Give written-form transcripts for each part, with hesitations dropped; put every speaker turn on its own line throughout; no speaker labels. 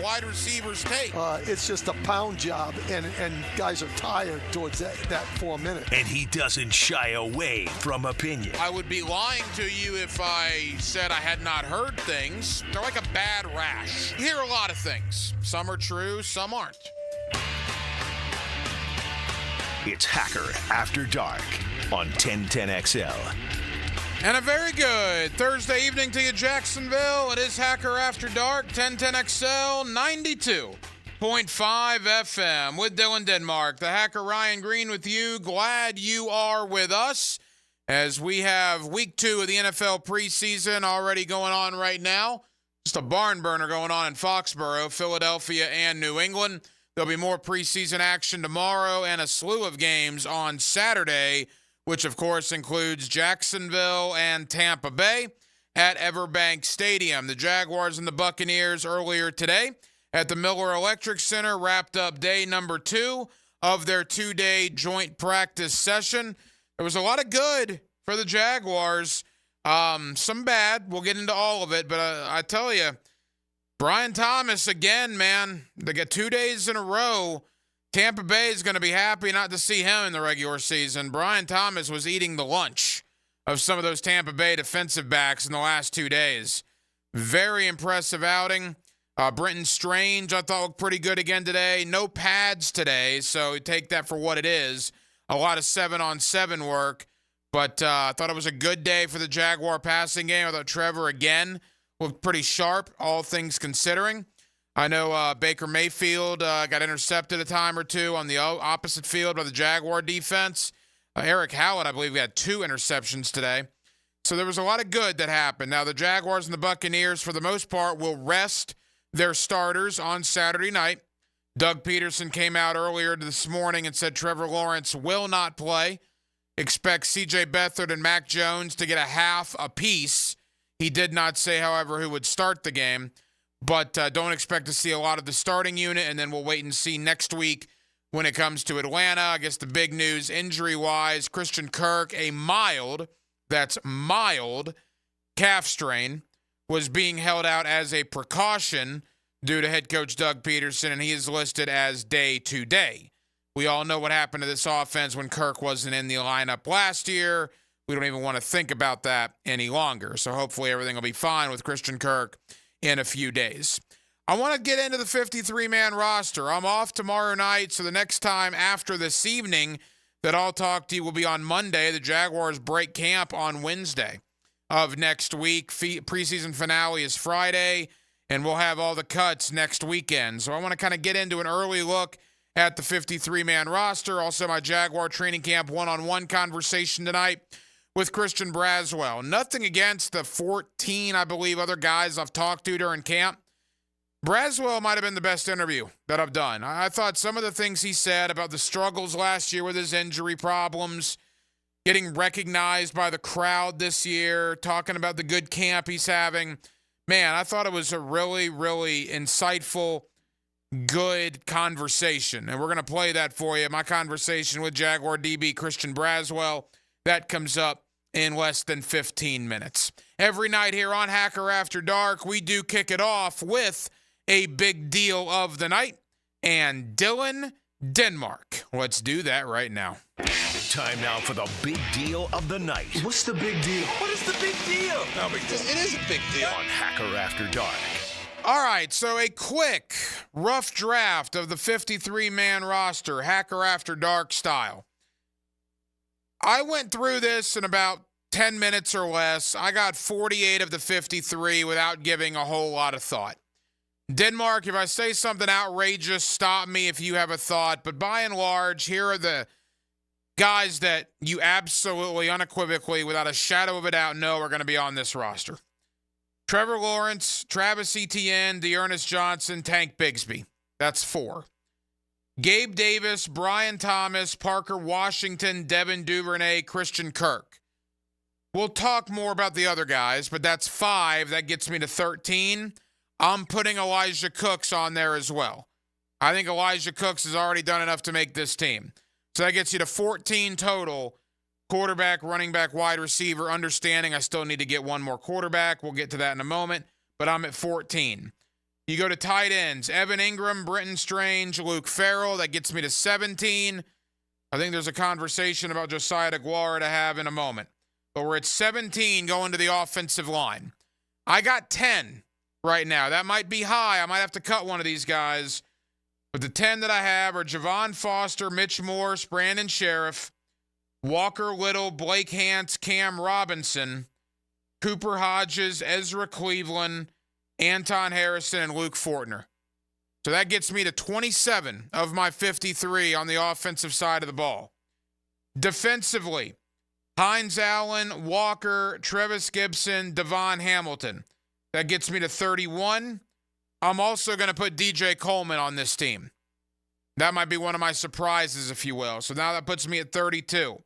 wide receivers take.
It's just a pound job, and guys are tired towards that 4 minutes.
And he doesn't shy away from opinion.
I would be lying to you if I said I had not heard things. They're like a bad rash. You hear a lot of things. Some are true, some aren't.
It's Hacker After Dark on 1010XL.
And a very good Thursday evening to you, Jacksonville. It is Hacker After Dark, 1010XL, 92.5 FM with Dylan Denmark. The Hacker Ryan Green with you. Glad you are with us as we have week 2 of the NFL preseason already going on right now. Just a barn burner going on in Foxborough, Philadelphia, and New England. There'll be more preseason action tomorrow and a slew of games on Saturday, which, of course, includes Jacksonville and Tampa Bay at Everbank Stadium. The Jaguars and the Buccaneers earlier today at the Miller Electric Center wrapped up day number 2 of their 2-day joint practice session. There was a lot of good for the Jaguars, some bad. We'll get into all of it, but I tell you, Brian Thomas, again, man, they get 2 days in a row. Tampa Bay is going to be happy not to see him in the regular season. Brian Thomas was eating the lunch of some of those Tampa Bay defensive backs in the last 2 days. Very impressive outing. Brenton Strange, I thought, looked pretty good again today. No pads today, so take that for what it is. A lot of 7-on-7 work. But I thought it was a good day for the Jaguar passing game. I thought Trevor, again, looked pretty sharp, all things considering. I know Baker Mayfield got intercepted a time or two on the opposite field by the Jaguar defense. Eric Hallett, I believe, had 2 interceptions today. So there was a lot of good that happened. Now, the Jaguars and the Buccaneers, for the most part, will rest their starters on Saturday night. Doug Peterson came out earlier this morning and said Trevor Lawrence will not play. Expect C.J. Beathard and Mac Jones to get a half apiece. He did not say, however, who would start the game. But don't expect to see a lot of the starting unit, and then we'll wait and see next week when it comes to Atlanta. I guess the big news, injury-wise, Christian Kirk, a mild calf strain, was being held out as a precaution due to head coach Doug Peterson, and he is listed as day-to-day. We all know what happened to this offense when Kirk wasn't in the lineup last year. We don't even want to think about that any longer. So hopefully everything will be fine with Christian Kirk in a few days. I want to get into the 53-man roster. I'm off tomorrow night, so the next time after this evening that I'll talk to you will be on Monday. The Jaguars break camp on Wednesday of next week. Preseason finale is Friday, and we'll have all the cuts next weekend. So I want to kind of get into an early look at the 53-man roster. Also, my Jaguar training camp one-on-one conversation tonight with Christian Braswell. Nothing against the 14, I believe, other guys I've talked to during camp. Braswell might have been the best interview that I've done. I thought some of the things he said about the struggles last year with his injury problems, getting recognized by the crowd this year, talking about the good camp he's having. Man, I thought it was a really, really insightful, good conversation. And we're going to play that for you. My conversation with Jaguar DB Christian Braswell. That comes up in less than 15 minutes. Every night here on Hacker After Dark, we do kick it off with a big deal of the night and Dylan Denmark. Let's do that right now.
Time now for the big deal of the night.
What's the big deal?
What is the big deal?
No big deal. It is a big deal.
On Hacker After Dark.
All right, so a quick, rough draft of the 53-man roster, Hacker After Dark style. I went through this in about 10 minutes or less. I got 48 of the 53 without giving a whole lot of thought. Denmark, if I say something outrageous, stop me if you have a thought. But by and large, here are the guys that you absolutely, unequivocally, without a shadow of a doubt, know are going to be on this roster. Trevor Lawrence, Travis Etienne, Dearness Johnson, Tank Bigsby. That's 4. Gabe Davis, Brian Thomas, Parker Washington, Devin Duvernay, Christian Kirk. We'll talk more about the other guys, but that's 5. That gets me to 13. I'm putting Elijah Cooks on there as well. I think Elijah Cooks has already done enough to make this team. So that gets you to 14 total. Quarterback, running back, wide receiver, understanding I still need to get one more quarterback. We'll get to that in a moment, but I'm at 14. You go to tight ends, Evan Ingram, Britton Strange, Luke Farrell. That gets me to 17. I think there's a conversation about Josiah DeGuara to have in a moment. But we're at 17 going to the offensive line. I got 10 right now. That might be high. I might have to cut one of these guys. But the 10 that I have are Javon Foster, Mitch Morse, Brandon Sheriff, Walker Little, Blake Hance, Cam Robinson, Cooper Hodges, Ezra Cleveland, Anton Harrison, and Luke Fortner. So that gets me to 27 of my 53 on the offensive side of the ball. Defensively, Hines Allen, Walker, Trevis Gibson, Devon Hamilton. That gets me to 31. I'm also going to put DJ Coleman on this team. That might be one of my surprises, if you will. So now that puts me at 32.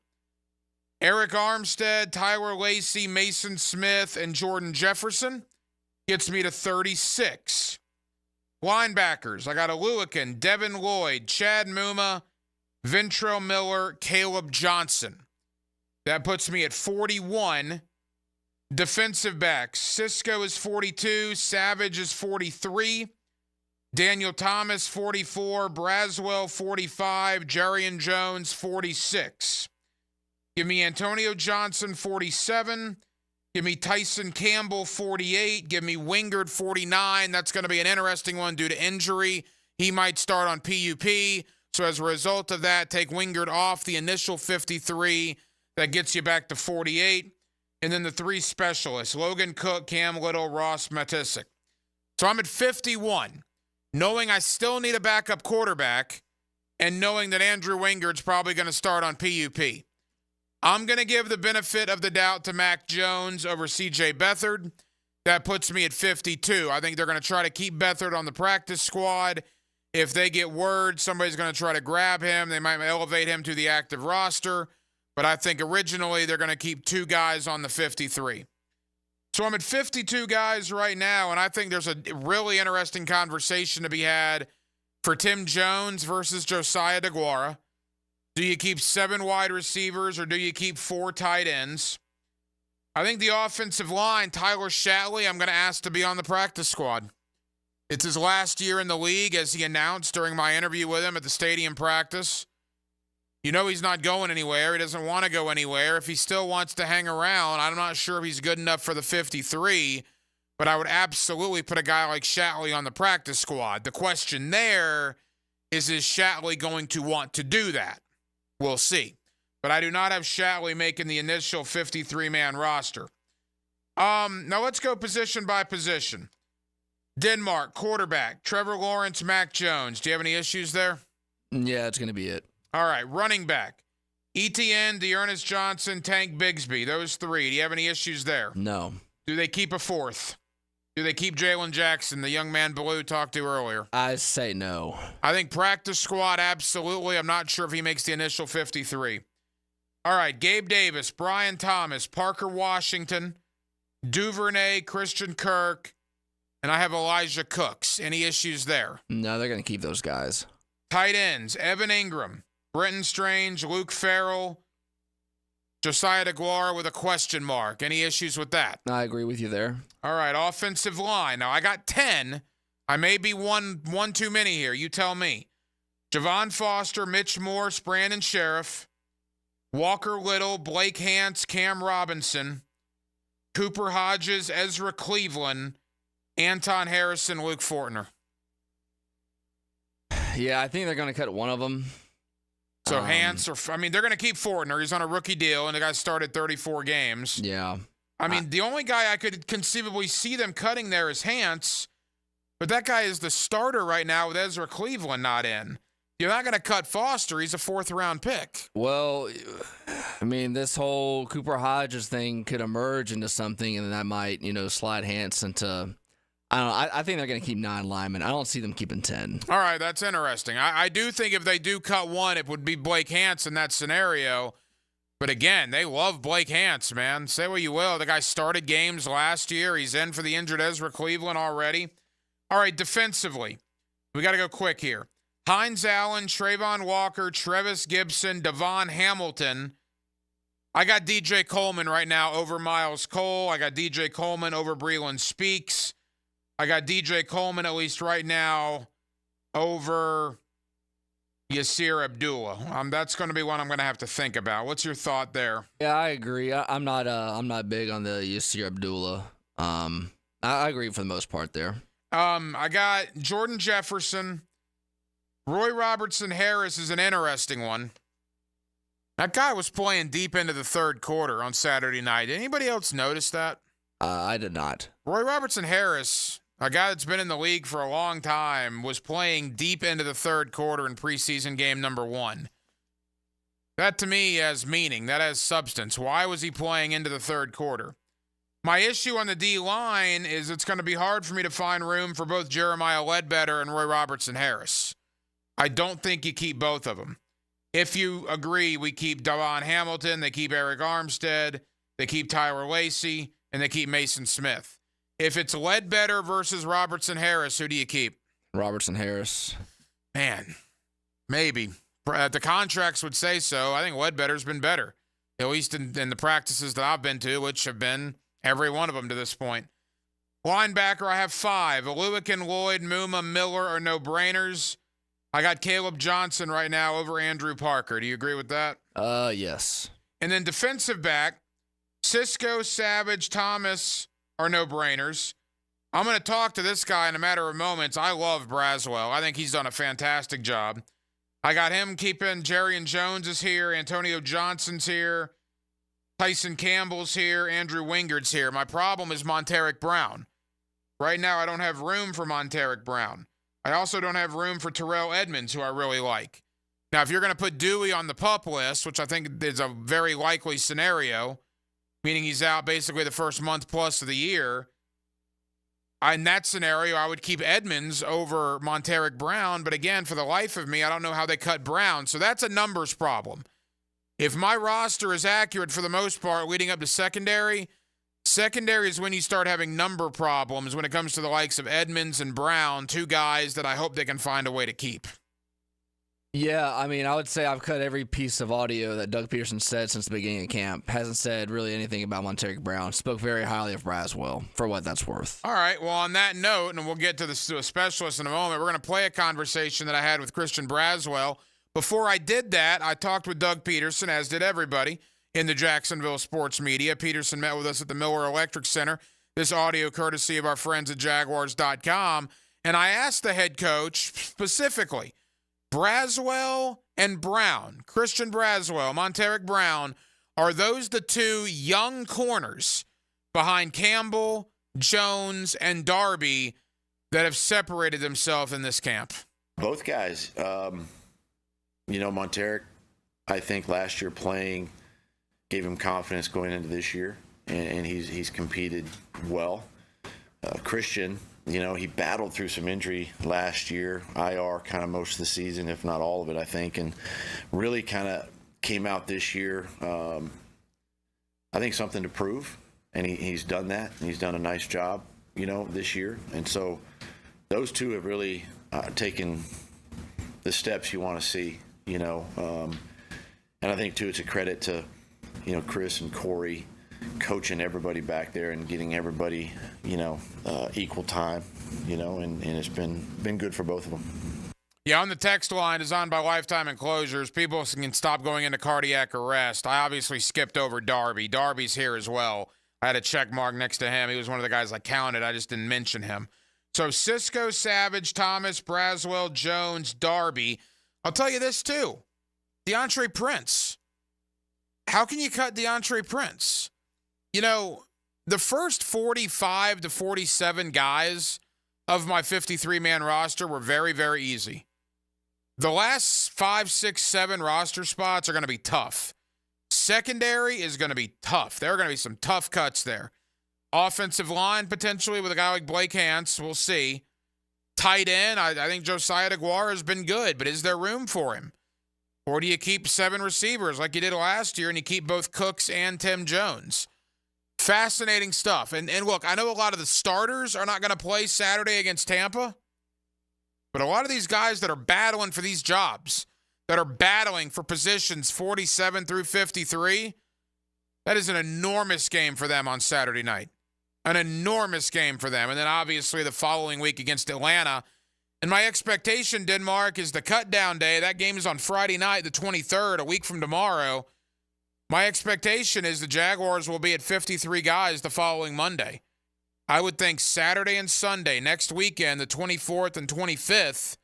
Eric Armstead, Tyler Lacey, Mason Smith, and Jordan Jefferson gets me to 36. Linebackers, I got Aluakin, Devin Lloyd, Chad Muma, Ventrell Miller, Caleb Johnson. That puts me at 41. Defensive backs, Cisco is 42, Savage is 43, Daniel Thomas 44, Braswell 45, Jarian Jones 46. Give me Antonio Johnson 47. Give me Tyson Campbell 48. Give me Wingard 49. That's going to be an interesting one due to injury. He might start on PUP. So as a result of that, take Wingard off the initial 53. That gets you back to 48. And then the three specialists, Logan Cook, Cam Little, Ross Matisic. So I'm at 51, knowing I still need a backup quarterback and knowing that Andrew Wingard's probably going to start on PUP. I'm going to give the benefit of the doubt to Mac Jones over C.J. Beathard. That puts me at 52. I think they're going to try to keep Beathard on the practice squad. If they get word somebody's going to try to grab him, they might elevate him to the active roster. But I think originally they're going to keep two guys on the 53. So I'm at 52 guys right now, and I think there's a really interesting conversation to be had for Tim Jones versus Josiah DeGuara. Do you keep 7 wide receivers or do you keep 4 tight ends? I think the offensive line, Tyler Shatley, I'm going to ask to be on the practice squad. It's his last year in the league, as he announced during my interview with him at the stadium practice. You know he's not going anywhere. He doesn't want to go anywhere. If he still wants to hang around, I'm not sure if he's good enough for the 53, but I would absolutely put a guy like Shatley on the practice squad. The question there is Shatley going to want to do that? We'll see. But I do not have Shatley making the initial 53-man roster. Now let's go position by position. Denmark, quarterback, Trevor Lawrence, Mac Jones. Do you have any issues there?
Yeah, it's going to be it.
All right, running back, ETN, Dearness Johnson, Tank Bigsby. Those 3. Do you have any issues there?
No.
Do they keep a 4th? Do they keep Jalen Jackson, the young man Ballou talked to earlier?
I say no.
I think practice squad, absolutely. I'm not sure if he makes the initial 53. All right, Gabe Davis, Brian Thomas, Parker Washington, Duvernay, Christian Kirk, and I have Elijah Cooks. Any issues there?
No, they're going to keep those guys.
Tight ends, Evan Ingram, Brenton Strange, Luke Farrell, Josiah DeGuara with a question mark. Any issues with that?
I agree with you there.
All right, offensive line. Now, I got 10. I may be one too many here. You tell me. Javon Foster, Mitch Morse, Brandon Sheriff, Walker Little, Blake Hance, Cam Robinson, Cooper Hodges, Ezra Cleveland, Anton Harrison, Luke Fortner.
Yeah, I think they're going to cut one of them.
So Hance, they're going to keep Fortner. He's on a rookie deal, and the guy started 34 games.
Yeah.
The only guy I could conceivably see them cutting there is Hance, but that guy is the starter right now with Ezra Cleveland not in. You're not going to cut Foster. He's a 4th-round pick.
Well, this whole Cooper Hodges thing could emerge into something, and that might, slide Hance into... I don't know. I think they're going to keep 9 linemen. I don't see them keeping 10.
All right, that's interesting. I do think if they do cut one, it would be Blake Hance in that scenario. But again, they love Blake Hance, man. Say what you will. The guy started games last year. He's in for the injured Ezra Cleveland already. All right, defensively, we got to go quick here. Hines Allen, Trayvon Walker, Trevis Gibson, Devon Hamilton. I got DJ Coleman right now over Miles Cole. I got DJ Coleman over Breland Speaks. I got DJ Coleman, at least right now, over Yasir Abdullah. That's going to be one I'm going to have to think about. What's your thought there?
Yeah, I agree. I'm not big on the Yasir Abdullah. I agree for the most part there.
I got Jordan Jefferson. Roy Robertson Harris is an interesting one. That guy was playing deep into the third quarter on Saturday night. Anybody else notice that?
I did not.
Roy Robertson Harris, a guy that's been in the league for a long time, was playing deep into the third quarter in preseason game number 1. That to me has meaning. That has substance. Why was he playing into the third quarter? My issue on the D-line is it's going to be hard for me to find room for both Jeremiah Ledbetter and Roy Robertson Harris. I don't think you keep both of them. If you agree, we keep Davon Hamilton, they keep Eric Armstead, they keep Tyler Lacey, and they keep Mason Smith. If it's Ledbetter versus Robertson Harris, who do you keep?
Robertson Harris.
Man, maybe. The contracts would say so. I think Ledbetter's been better, at least in the practices that I've been to, which have been every one of them to this point. Linebacker, I have 5. Aluakin, Lloyd, Muma, Miller are no-brainers. I got Caleb Johnson right now over Andrew Parker. Do you agree with that?
Yes.
And then defensive back, Cisco, Savage, Thomas are no-brainers. I'm going to talk to this guy in a matter of moments. I love Braswell. I think he's done a fantastic job. I got him keeping Jerrion Jones is here, Antonio Johnson's here, Tyson Campbell's here, Andrew Wingard's here. My problem is Monteric Brown. Right now, I don't have room for Monteric Brown. I also don't have room for Terrell Edmonds, who I really like. Now, if you're going to put Dewey on the PUP list, which I think is a very likely scenario, meaning he's out basically the first month plus of the year, in that scenario, I would keep Edmonds over Monteric Brown. But again, for the life of me, I don't know how they cut Brown. So that's a numbers problem. If my roster is accurate for the most part leading up to secondary is when you start having number problems when it comes to the likes of Edmonds and Brown, 2 guys that I hope they can find a way to keep.
Yeah, I mean, I would say I've cut every piece of audio that Doug Peterson said since the beginning of camp. Hasn't said really anything about Monteric Brown. Spoke very highly of Braswell, for what that's worth.
All right, well, on that note, and we'll get to a specialist in a moment, we're going to play a conversation that I had with Christian Braswell. Before I did that, I talked with Doug Peterson, as did everybody in the Jacksonville sports media. Peterson met with us at the Miller Electric Center. This audio courtesy of our friends at Jaguars.com. And I asked the head coach specifically, Braswell and Brown, Christian Braswell, Monteric Brown, are those the 2 young corners behind Campbell, Jones, and Darby that have separated themselves in this camp?
Both guys. Monteric, I think last year playing gave him confidence going into this year, and he's competed well. Christian, he battled through some injury last year, IR kind of most of the season, if not all of it, I think, and really kind of came out this year, I think something to prove, and he's done that, and he's done a nice job, this year. And so those 2 have really taken the steps you want to see, and I think, too, it's a credit to, Chris and Corey coaching everybody back there and getting everybody, equal time, and it's been good for both of them.
Yeah, on the text line, designed by Lifetime Enclosures, people can stop going into cardiac arrest. I obviously skipped over Darby. Darby's here as well. I had a check mark next to him. He was one of the guys I counted. I just didn't mention him. So Cisco, Savage, Thomas, Braswell, Jones, Darby. I'll tell you this, too. DeAndre Prince. How can you cut DeAndre Prince? The first 45 to 47 guys of my 53-man roster were very, very easy. The last 5, 6, 7 roster spots are going to be tough. Secondary is going to be tough. There are going to be some tough cuts there. Offensive line, potentially, with a guy like Blake Hance. We'll see. Tight end, I think Josiah DeGuara has been good, but is there room for him? Or do you keep 7 receivers like you did last year and you keep both Cooks and Tim Jones? Fascinating stuff. And look, I know a lot of the starters are not going to play Saturday against Tampa, but a lot of these guys that are battling for these jobs, that are battling for positions 47 through 53, that is an enormous game for them on Saturday night. An enormous game for them. And then obviously the following week against Atlanta. And my expectation, Denmark, is the cut-down day. That game is on Friday night, the 23rd, a week from tomorrow. My expectation is the Jaguars will be at 53 guys the following Monday. I would think Saturday and Sunday, next weekend, the 24th and 25th,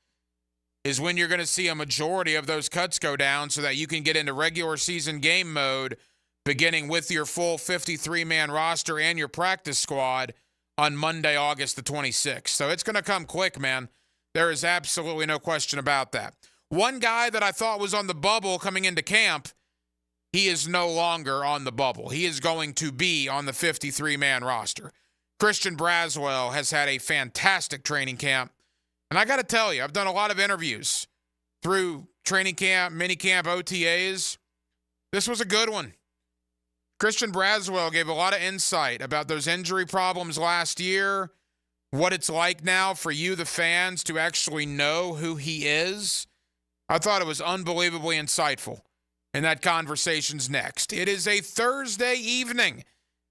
is when you're going to see a majority of those cuts go down so that you can get into regular season game mode beginning with your full 53-man roster and your practice squad on Monday, August the 26th. So it's going to come quick, man. There is absolutely no question about that. One guy that I thought was on the bubble coming into camp, he is no longer on the bubble. He is going to be on the 53-man roster. Christian Braswell has had a fantastic training camp. And I got to tell you, I've done a lot of interviews through training camp, minicamp, OTAs. This was a good one. Christian Braswell gave a lot of insight about those injury problems last year, what it's like now for you, the fans, to actually know who he is. I thought it was unbelievably insightful. And that conversation's next. It is a Thursday evening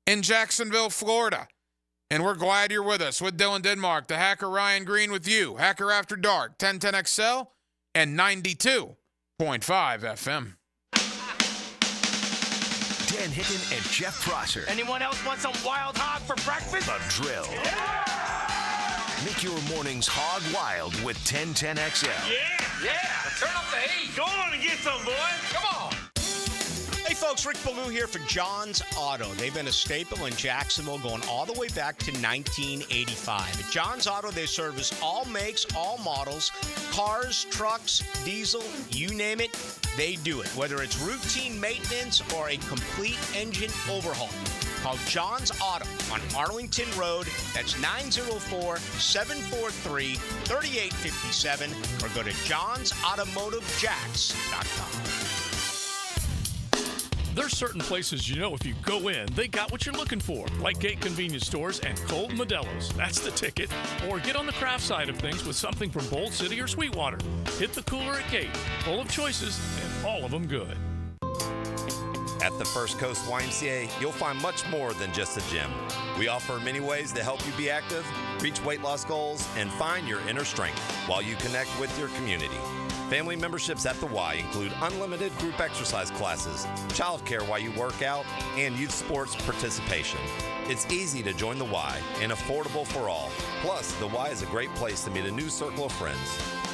in Jacksonville, Florida. And we're glad you're with us. With Dylan Denmark, the Hacker Ryan Green with you. Hacker After Dark, 1010XL and 92.5 FM.
Dan Hicken and Jeff Prosser.
Anyone else want some wild hog for breakfast?
The Drill. Yeah! Make your mornings hog wild with 1010XL.
Yeah. Turn up the heat. Go on and get some, boys. Come on.
Hey folks, Rick Ballou here for John's Auto. They've been a staple in Jacksonville going all the way back to 1985. At John's Auto, they service all makes, all models, cars, trucks, diesel, you name it, they do it. Whether it's routine maintenance or a complete engine overhaul. Call John's Auto on Arlington Road. That's 904-743-3857 or go to johnsautomotivejacks.com.
There's certain places you know if you go in, they got what you're looking for, like Gate Convenience Stores and Cold Modelo's. That's the ticket. Or get on the craft side of things with something from Bold City or Sweetwater. Hit the cooler at Gate. Full of choices and all of them good.
At the First Coast YMCA, you'll find much more than just a gym. We offer many ways to help you be active, reach weight loss goals, and find your inner strength while you connect with your community. Family memberships at the Y include unlimited group exercise classes, childcare while you work out, and youth sports participation. It's easy to join the Y and affordable for all. Plus, the Y is a great place to meet a new circle of friends.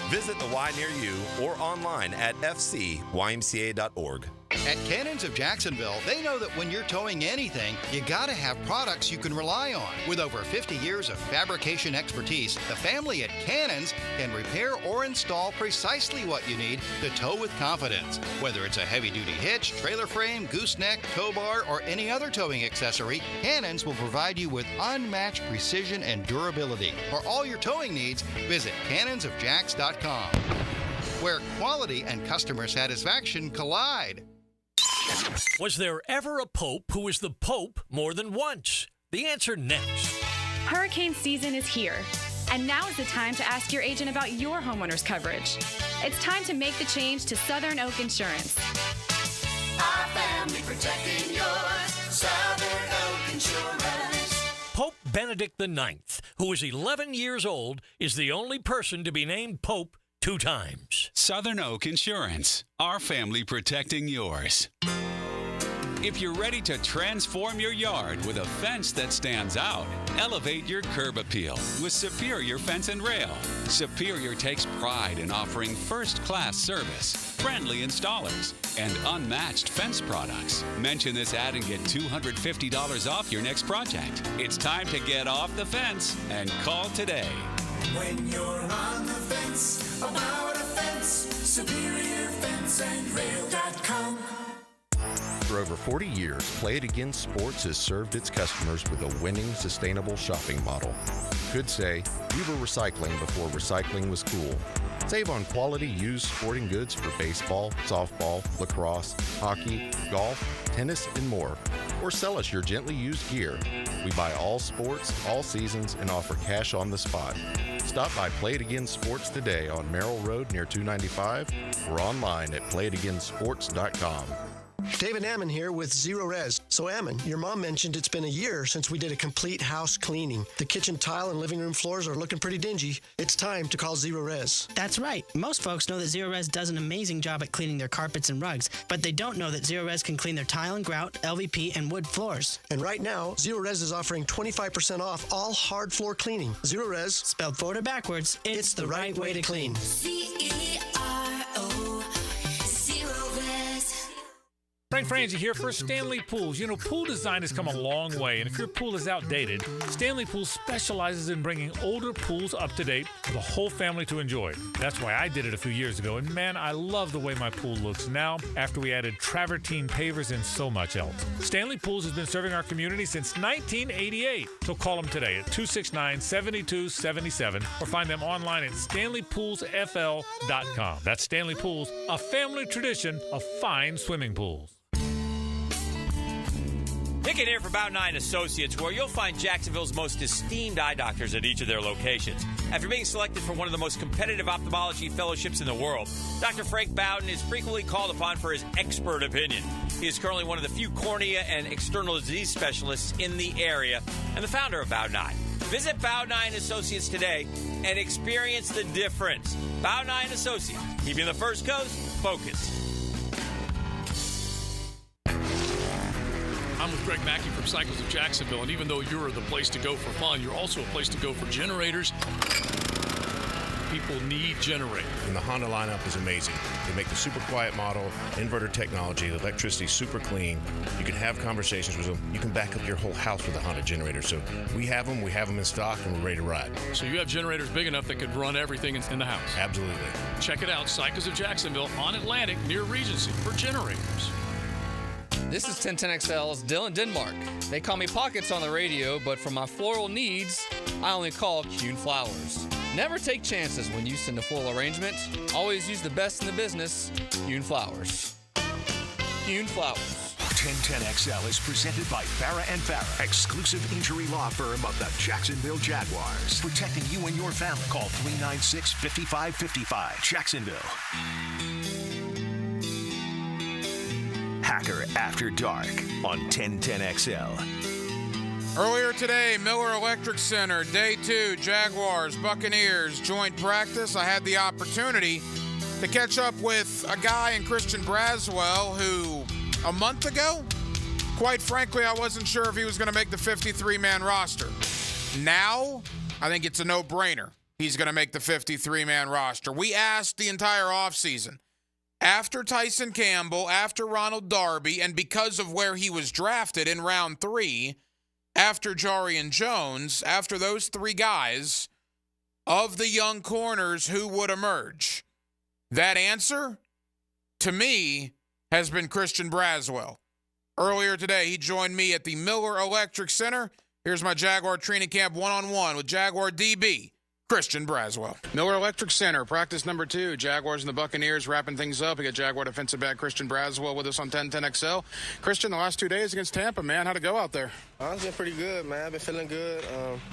Visit the Y near you or online at fcymca.org.
At Cannons of Jacksonville, they know that when you're towing anything, you gotta have products you can rely on. With over 50 years of fabrication expertise, the family at Cannons can repair or install precisely what you need to tow with confidence. Whether it's a heavy-duty hitch, trailer frame, gooseneck, tow bar, or any other towing accessory, Cannons will provide you with unmatched precision and durability. For all your towing needs, visit cannonsofjacks.com, where quality and customer satisfaction collide.
Was there ever a pope who was the pope more than once? The answer next.
Hurricane season is here, and now is the time to ask your agent about your homeowner's coverage. It's time to make the change to Southern Oak Insurance.
Our family protecting yours, Southern Oak Insurance.
Pope Benedict IX, who is 11 years old, is the only person to be named pope 2 times.
Southern Oak Insurance, our family protecting yours. If you're ready to transform your yard with a fence that stands out, elevate your curb appeal with Superior Fence and Rail. Superior takes pride in offering first-class service, friendly installers, and unmatched fence products. Mention this ad and get $250 off your next project. It's time to get off the fence and call today.
When you're on the fence, about a fence, SuperiorFenceandRail.com.
For over 40 years, Play It Again Sports has served its customers with a winning, sustainable shopping model. Could say, we were recycling before recycling was cool. Save on quality used sporting goods for baseball, softball, lacrosse, hockey, golf, tennis, and more. Or sell us your gently used gear. We buy all sports, all seasons, and offer cash on the spot. Stop by Play It Again Sports today on Merrill Road near 295 or online at playitagainsports.com.
David Ammon here with Zero Res.
So, Ammon, your mom mentioned it's been a year since we did a complete house cleaning. The kitchen tile and living room floors are looking pretty dingy. It's time to call Zero Res.
That's right. Most folks know that Zero Res does an amazing job at cleaning their carpets and rugs, but they don't know that Zero Res can clean their tile and grout, LVP, and wood floors.
And right now, Zero Res is offering 25% off all hard floor cleaning. Zero Res,
spelled forward or backwards, it's the right way to clean.
Frank Frangie here for Stanley Pools. You know, pool design has come a long way, and if your pool is outdated, Stanley Pools specializes in bringing older pools up to date for the whole family to enjoy. That's why I did it a few years ago, and man, I love the way my pool looks now after we added travertine pavers and so much else. Stanley Pools has been serving our community since 1988, so call them today at 269-7277 or find them online at stanleypoolsfl.com. That's Stanley Pools, a family tradition of fine swimming pools.
Pickett here for Bout 9 Associates, where you'll find Jacksonville's most esteemed eye doctors at each of their locations. After being selected for one of the most competitive ophthalmology fellowships in the world, Dr. Frank Bowden is frequently called upon for his expert opinion. He is currently one of the few cornea and external disease specialists in the area and the founder of Bout 9. Visit Bout 9 Associates today and experience the difference. Bout 9 Associates, keeping the First Coast focused.
I'm with Greg Mackey from Cycles of Jacksonville, and even though you're the place to go for fun, you're also a place to go for generators. People need generators.
And the Honda lineup is amazing. They make the super quiet model, inverter technology, the electricity super clean. You can have conversations with them. You can back up your whole house with a Honda generator. So we have them in stock, and we're ready to ride.
So you have generators big enough that could run everything in the house?
Absolutely.
Check it out, Cycles of Jacksonville on Atlantic near Regency for generators.
This is 1010XL's Dylan Denmark. They call me Pockets on the radio, but for my floral needs, I only call Kuhn Flowers. Never take chances when you send a floral arrangement. Always use the best in the business, Kuhn Flowers. Kuhn Flowers.
1010XL is presented by Farah & Farah, exclusive injury law firm of the Jacksonville Jaguars. Protecting you and your family. Call 396-5555. Jacksonville. Hacker After Dark on 1010XL.
Earlier today, Miller Electric Center, day 2, Jaguars-Buccaneers joint practice. I had the opportunity to catch up with a guy in Christian Braswell who, a month ago, quite frankly, I wasn't sure if he was going to make the 53-man roster. Now, I think it's a no-brainer. He's going to make the 53-man roster. We asked the entire offseason, after Tyson Campbell, after Ronald Darby, and because of where he was drafted in round 3, after Jarian Jones, after those 3 guys, of the young corners, who would emerge? That answer, to me, has been Christian Braswell. Earlier today, he joined me at the Miller Electric Center. Here's my Jaguar training camp one-on-one with Jaguar DB, Christian Braswell. Miller Electric Center, practice number 2. Jaguars and the Buccaneers wrapping things up. We got Jaguar defensive back Christian Braswell with us on 1010XL. Christian, the last 2 days against Tampa, man, how'd it go out there?
It's been pretty good, man. I've been feeling good.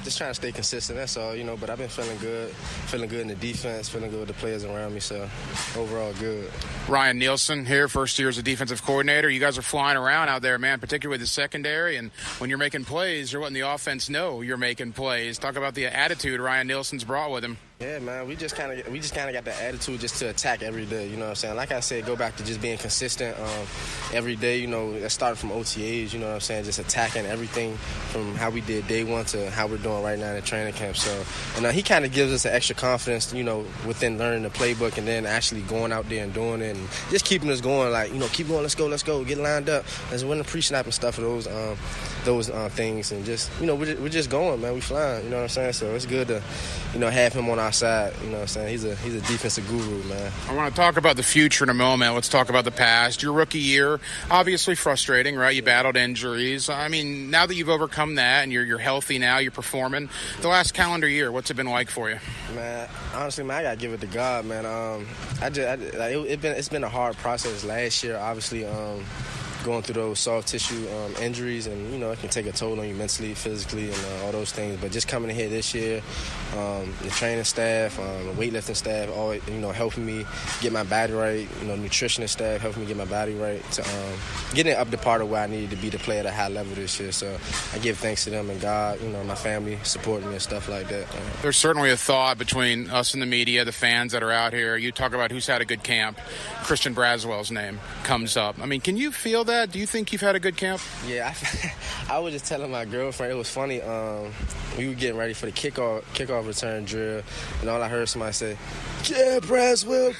Just trying to stay consistent, that's all, but I've been feeling good. Feeling good in the defense, feeling good with the players around me, so overall good.
Ryan Nielsen here, first year as a defensive coordinator. You guys are flying around out there, man, particularly the secondary, and when you're making plays, you're letting the offense know you're making plays. Talk about the attitude Ryan Nielsen's brought with him.
Yeah, man, we just kind of got the attitude just to attack every day, you know what I'm saying? Like I said, go back to just being consistent every day, that started from OTAs, you know what I'm saying, just attacking everything from how we did day 1 to how we're doing right now in the training camp. So, he kind of gives us an extra confidence, within learning the playbook and then actually going out there and doing it and just keeping us going, like, keep going, let's go, get lined up. Let's win the pre-snap and stuff for those things, and just, we're just going, man, we flying, you know what I'm saying? So it's good to, have him on our side, you know what I'm saying? He's a defensive guru, man.
I want to talk about the future in a moment. Let's talk about the past. Your rookie year, obviously frustrating, right? You battled injuries. I mean, now that you've overcome that and you're healthy now, you're performing, the last calendar year, what's it been like for you?
Man, honestly, man, I got to give it to God, man. It's been a hard process last year, obviously. going through those soft tissue injuries, and, you know, it can take a toll on you mentally, physically, and all those things. But just coming in here this year, the training staff, the weightlifting staff, always, you know, helping me get my body right, you know, nutritionist staff helping me get my body right, to getting it up the part of where I needed to be to play at a high level this year. So I give thanks to them and God, you know, my family supporting me and stuff like that.
There's certainly a thought between us and the media, the fans that are out here. You talk about who's had a good camp. Christian Braswell's name comes up. I mean, can you feel that? Do you think you've had a good camp?
Yeah, I was just telling my girlfriend, it was funny, we were getting ready for the kickoff return drill, and all I heard somebody say, "Yeah, Braswell."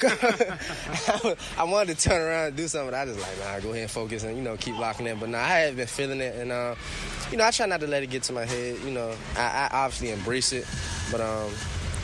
I wanted to turn around and do something, but I just like, nah, go ahead and focus and, you know, keep locking in. But nah, I have been feeling it, and, you know, I try not to let it get to my head. You know, I obviously embrace it, but,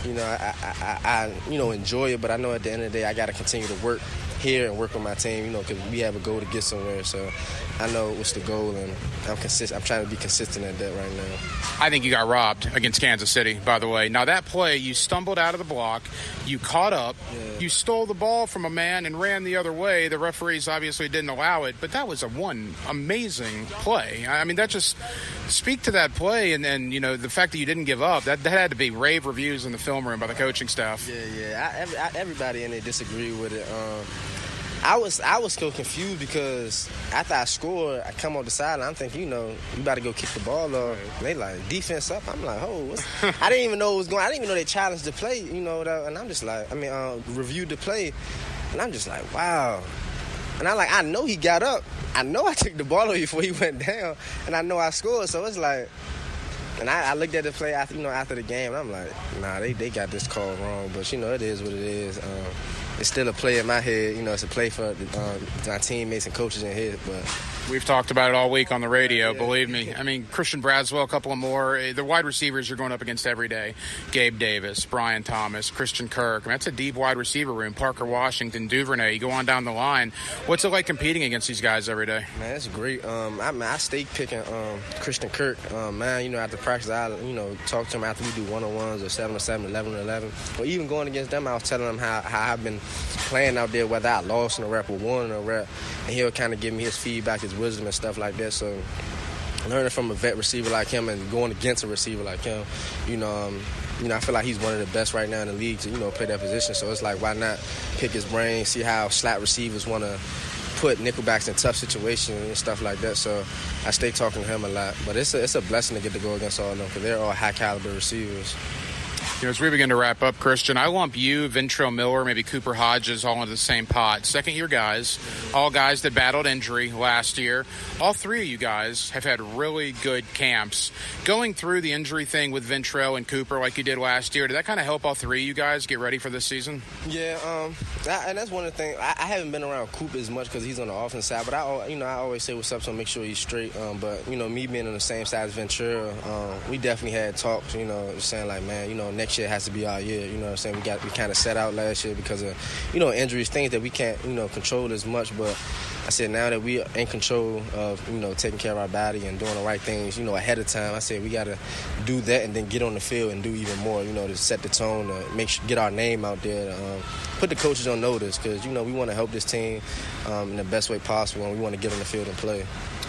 you know, I you know, enjoy it, but I know at the end of the day I got to continue to work here and work with my team, you know, because we have a goal to get somewhere. So I know what's the goal, and I'm trying to be consistent at that right now.
I think you got robbed against Kansas City, by the way. Now, that play, you stumbled out of the block, you caught up, you stole the ball from a man and ran the other way. The referees obviously didn't allow it, but that was one amazing play. I mean, that just speak to that play, and you know, the fact that you didn't give up, that had to be rave reviews in the film room by the coaching staff.
Yeah. Everybody in there disagreed with it. I was so confused because after I scored, I come off the sideline. I'm thinking, you know, you about to go kick the ball off. And they like, defense up. I'm like, I didn't even know what was going on. I didn't even know they challenged the play, you know. And I'm just like, reviewed the play. And I'm just like, wow. And I know he got up. I know I took the ball away before he went down. And I know I scored. So it's like, and I looked at the play after the game. And I'm like, nah, they got this call wrong. But, you know, it is what it is. It's still a play in my head. You know, it's a play for my teammates and coaches in here. But
we've talked about it all week on the radio, believe me. I mean, Christian Braswell, a couple of more. The wide receivers you're going up against every day. Gabe Davis, Brian Thomas, Christian Kirk. I mean, that's a deep wide receiver room. Parker Washington, Duvernay. You go on down the line. What's it like competing against these guys every day?
Man, it's great. I stay picking Christian Kirk. Man, you know, after practice, I, you know, talk to him after we do one-on-ones or 7-on-7, 11-on-11. Or even going against them, I was telling them how I've been playing out there, whether I lost in a rep or won in a rep, and he'll kind of give me his feedback, his wisdom and stuff like that. So learning from a vet receiver like him and going against a receiver like him, you know, I feel like he's one of the best right now in the league to, you know, play that position. So it's like, why not pick his brain, see how slot receivers want to put nickelbacks in tough situations and stuff like that. So I stay talking to him a lot. But it's a blessing to get to go against all of them because they're all high-caliber receivers.
You know, as we begin to wrap up, Christian, I lump you, Ventrell Miller, maybe Cooper Hodges all into the same pot. Second-year guys, all guys that battled injury last year. All three of you guys have had really good camps. Going through the injury thing with Ventrell and Cooper like you did last year, did that kind of help all three of you guys get ready for this season?
Yeah, and that's one of the things. I haven't been around Cooper as much because he's on the offense side, but I always say what's up, so make sure he's straight. But, you know, me being on the same side as Ventrell, we definitely had talks, you know, saying like, man, you know, next year has to be our year. You know what I'm saying? We kind of set out last year because of, you know, injuries, things that we can't, you know, control as much. But I said now that we are in control of, you know, taking care of our body and doing the right things, you know, ahead of time, I said we got to do that and then get on the field and do even more, you know, to set the tone, to get our name out there, put the coaches on notice because, you know, we want to help this team in the best way possible and we want to get on the field and play.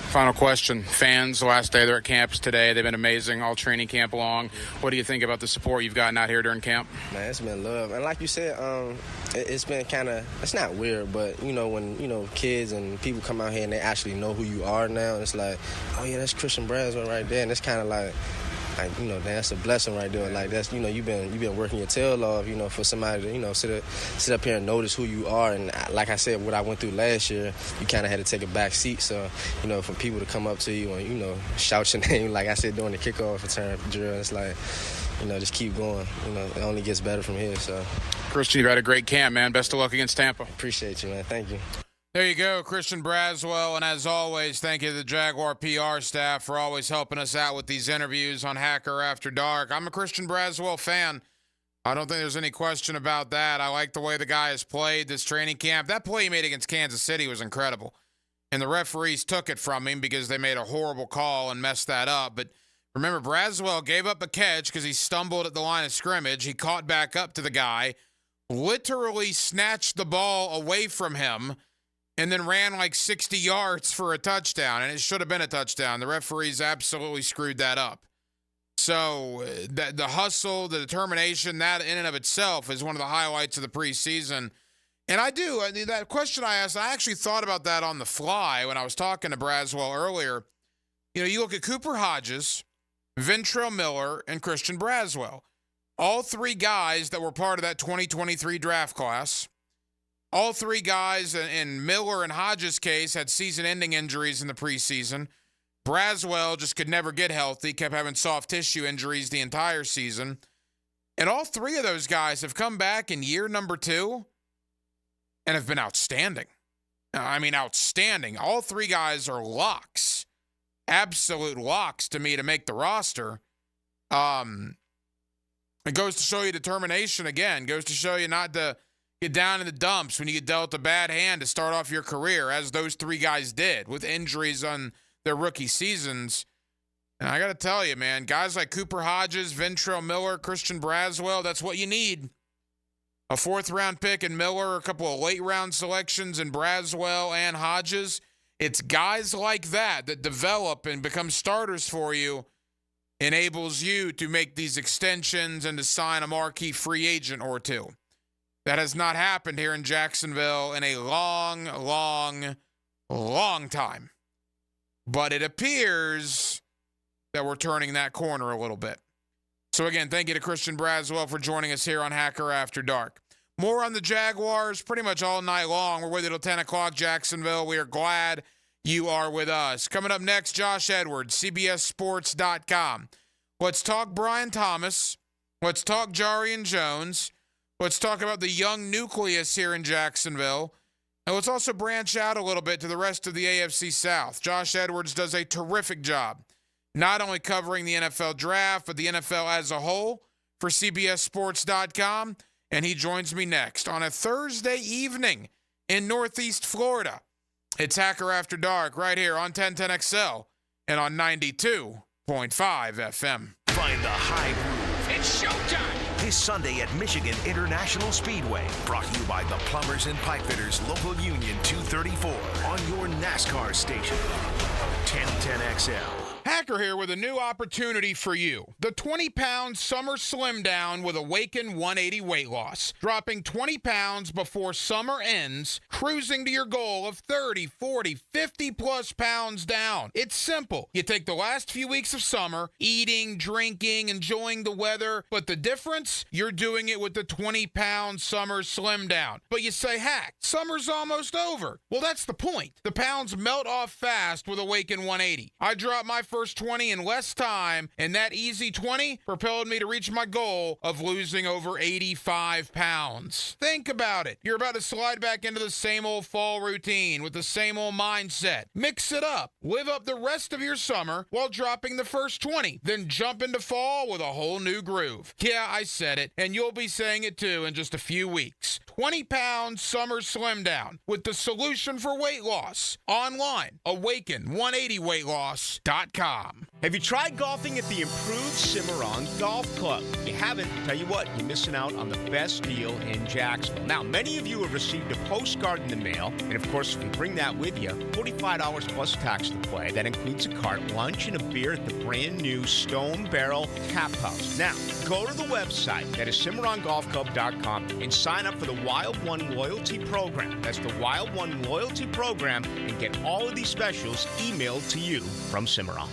Final question. Fans, the last day they're at camps today. They've been amazing all training camp long. What do you think about the support you've gotten out here during camp?
Man, it's been love. And like you said, it's been kind of, it's not weird, but, you know, when, you know, kids and people come out here and they actually know who you are now, it's like, oh, yeah, that's Christian Braswell right there. And it's kind of like, you know, that's a blessing right there. Like, that's, you know, you've been working your tail off, you know, for somebody to, you know, sit up here and notice who you are. And like I said, what I went through last year, you kind of had to take a back seat. So, you know, for people to come up to you and, you know, shout your name, like I said, during the kickoff return drill, it's like, you know, just keep going. You know, it only gets better from here. So,
Christian, you've had a great camp, man. Best of luck against Tampa.
Appreciate you, man. Thank you.
There you go, Christian Braswell. And as always, thank you to the Jaguar PR staff for always helping us out with these interviews on Hacker After Dark. I'm a Christian Braswell fan. I don't think there's any question about that. I like the way the guy has played this training camp. That play he made against Kansas City was incredible. And the referees took it from him because they made a horrible call and messed that up. But remember, Braswell gave up a catch because he stumbled at the line of scrimmage. He caught back up to the guy, literally snatched the ball away from him, and then ran like 60 yards for a touchdown, and it should have been a touchdown. The referees absolutely screwed that up. So the hustle, the determination, that in and of itself is one of the highlights of the preseason. And that question I asked, I actually thought about that on the fly when I was talking to Braswell earlier. You look at Cooper Hodges, Ventrell Miller, and Christian Braswell. All three guys that were part of that 2023 draft class. All three guys, in Miller and Hodges' case, had season-ending injuries in the preseason. Braswell just could never get healthy, kept having soft tissue injuries the entire season. And all three of those guys have come back in year number 2 and have been outstanding. I mean, outstanding. All three guys are locks, absolute locks to me to make the roster. It goes to show you determination again. Goes to show you not to get down in the dumps when you get dealt a bad hand to start off your career, as those three guys did with injuries on their rookie seasons. And I got to tell you, man, guys like Cooper Hodges, Ventrell Miller, Christian Braswell, that's what you need. A 4th-round pick in Miller, a couple of late-round selections in Braswell and Hodges. It's guys like that develop and become starters for you, enables you to make these extensions and to sign a marquee free agent or two. That has not happened here in Jacksonville in a long, long, long time. But it appears that we're turning that corner a little bit. So again, thank you to Christian Braswell for joining us here on Hacker After Dark. More on the Jaguars pretty much all night long. We're with you till 10 o'clock, Jacksonville. We are glad you are with us. Coming up next, Josh Edwards, CBSSports.com. Let's talk Brian Thomas. Let's talk Jarian Jones. Let's talk about the young nucleus here in Jacksonville. And let's also branch out a little bit to the rest of the AFC South. Josh Edwards does a terrific job, not only covering the NFL draft, but the NFL as a whole for CBSSports.com. And he joins me next on a Thursday evening in Northeast Florida. It's Hacker After Dark right here on 1010XL and on 92.5 FM.
Find the high groove.
It's showtime.
This Sunday at Michigan International Speedway. Brought to you by the Plumbers and Pipefitters Local Union 234 on your NASCAR station. 1010XL.
Hacker here with a new opportunity for you. The 20-pound Summer Slim Down with Awaken 180 weight loss. Dropping 20 pounds before summer ends, cruising to your goal of 30, 40, 50-plus pounds down. It's simple. You take the last few weeks of summer, eating, drinking, enjoying the weather, but the difference? You're doing it with the 20-pound Summer Slim Down. But you say, Hack, summer's almost over. Well, that's the point. The pounds melt off fast with Awaken 180. I dropped my first 20 in less time, and that easy 20 propelled me to reach my goal of losing over 85 pounds. Think about it. You're about to slide back into the same old fall routine with the same old mindset. Mix it up. Live up the rest of your summer while dropping the first 20. Then jump into fall with a whole new groove. Yeah, I said it, and you'll be saying it too in just a few weeks. 20-pound Summer Slim Down with the solution for weight loss. Online, Awaken180weightloss.com.
Have you tried golfing at the improved Cimarron Golf Club? If you haven't, tell you what, you're missing out on the best deal in Jacksonville. Now, many of you have received a postcard in the mail, and of course, if you bring that with you, $45 plus tax to play. That includes a cart, lunch, and a beer at the brand new Stone Barrel Tap House. Now, go to the website, that is CimarronGolfClub.com, and sign up for the Wild One Loyalty Program. That's the Wild One Loyalty Program, and get all of these specials emailed to you from Cimarron.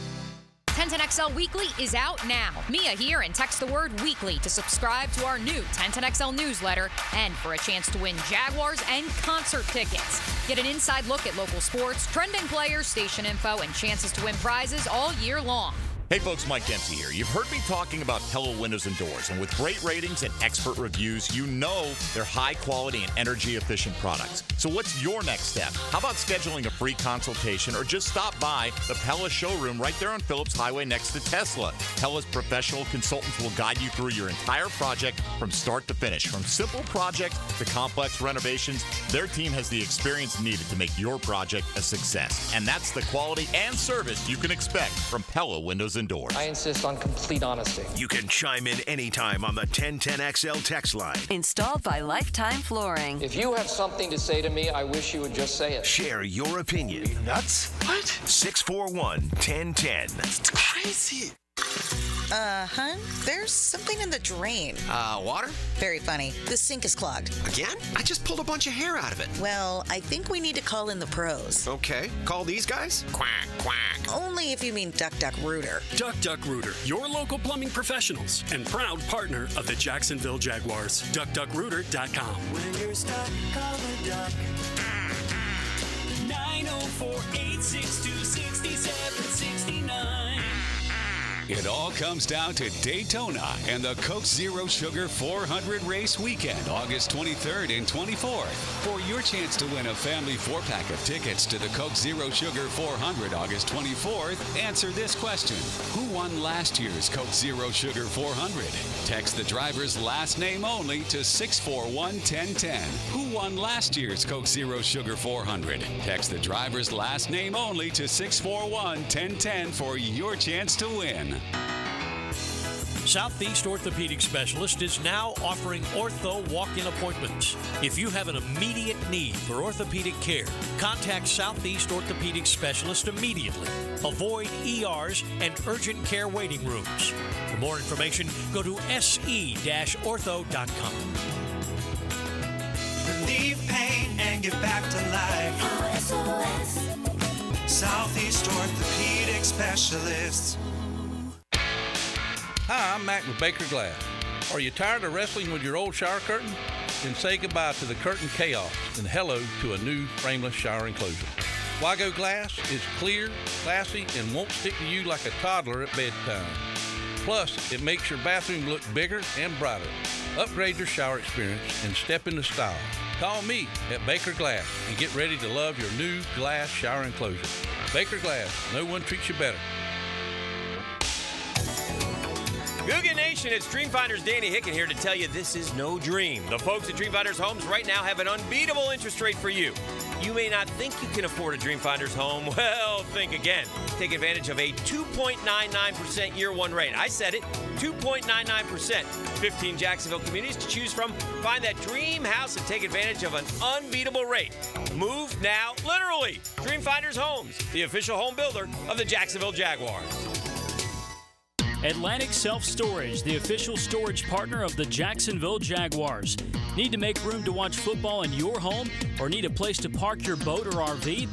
1010XL Weekly is out now. Mia here, and text the word weekly to subscribe to our new 1010XL newsletter and for a chance to win Jaguars and concert tickets. Get an inside look at local sports, trending players, station info, and chances to win prizes all year long.
Hey folks, Mike Dempsey here. You've heard me talking about Pella Windows and Doors, and with great ratings and expert reviews, you know they're high quality and energy efficient products. So what's your next step? How about scheduling a free consultation or just stop by the Pella showroom right there on Phillips Highway next to Tesla? Pella's professional consultants will guide you through your entire project from start to finish. From simple projects to complex renovations, their team has the experience needed to make your project a success. And that's the quality and service you can expect from Pella Windows Windows and Doors.
I insist on complete honesty.
You can chime in anytime on the 1010XL text line.
Installed by Lifetime Flooring.
If you have something to say to me, I wish you would just say it.
Share your opinion.
Are you nuts?
What?
641-1010.
That's crazy. Hun, there's something in the drain.
Water?
Very funny. The sink is clogged.
Again? I just pulled a bunch of hair out of it.
Well, I think we need to call in the pros.
Okay, call these guys? Quack, quack.
Only if you mean Duck Duck Rooter.
Duck Duck Rooter, your local plumbing professionals and proud partner of the Jacksonville Jaguars. DuckDuckRooter.com.
When you're stuck, call the Duck. 904-862-6769.
It all comes down to Daytona and the Coke Zero Sugar 400 race weekend, August 23rd and 24th. For your chance to win a family 4-pack of tickets to the Coke Zero Sugar 400 August 24th, answer this question. Who won last year's Coke Zero Sugar 400? Text the driver's last name only to 641-1010. Who won last year's Coke Zero Sugar 400? Text the driver's last name only to 641-1010 for your chance to win.
Southeast Orthopedic Specialist is now offering ortho walk-in appointments. If you have an immediate need for orthopedic care, contact Southeast Orthopedic Specialist immediately. Avoid ERs and urgent care waiting rooms. For more information, go to se-ortho.com.
Relieve pain and get back to life. SOS. Southeast Orthopedic Specialists.
Hi, I'm Mac with Baker Glass. Are you tired of wrestling with your old shower curtain? Then say goodbye to the curtain chaos and hello to a new frameless shower enclosure. Wago Glass is clear, classy, and won't stick to you like a toddler at bedtime. Plus, it makes your bathroom look bigger and brighter. Upgrade your shower experience and step into style. Call me at Baker Glass and get ready to love your new glass shower enclosure. Baker Glass, no one treats you better.
Googan Nation, it's Dreamfinders Danny Hicken here to tell you this is no dream. The folks at Dreamfinders Homes right now have an unbeatable interest rate for you. You may not think you can afford a Dreamfinders home. Well, think again. Take advantage of a 2.99% year one rate. I said it, 2.99%. 15 Jacksonville communities to choose from. Find that dream house and take advantage of an unbeatable rate. Move now, literally. Dreamfinders Homes, the official home builder of the Jacksonville Jaguars.
Atlantic Self-Storage, the official storage partner of the Jacksonville Jaguars. Need to make room to watch football in your home or need a place to park your boat or RV?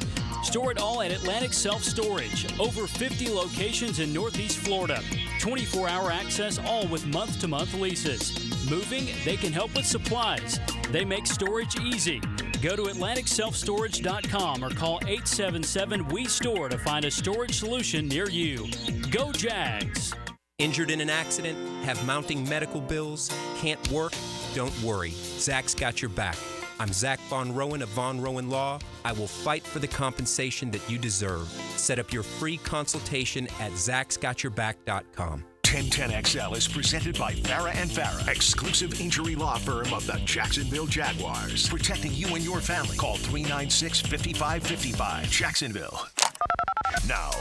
Store it all at Atlantic Self-Storage. Over 50 locations in Northeast Florida. 24-hour access, all with month-to-month leases. Moving? They can help with supplies. They make storage easy. Go to AtlanticSelfStorage.com or call 877-WE-STORE to find a storage solution near you. Go Jags!
Injured in an accident? Have mounting medical bills? Can't work? Don't worry. Zach's got your back. I'm Zach Von Rowan of Von Rowan Law. I will fight for the compensation that you deserve. Set up your free consultation at zachsgotyourback.com.
1010XL is presented by Farah & Farah, exclusive injury law firm of the Jacksonville Jaguars. Protecting you and your family. Call 396-5555. Jacksonville. Now,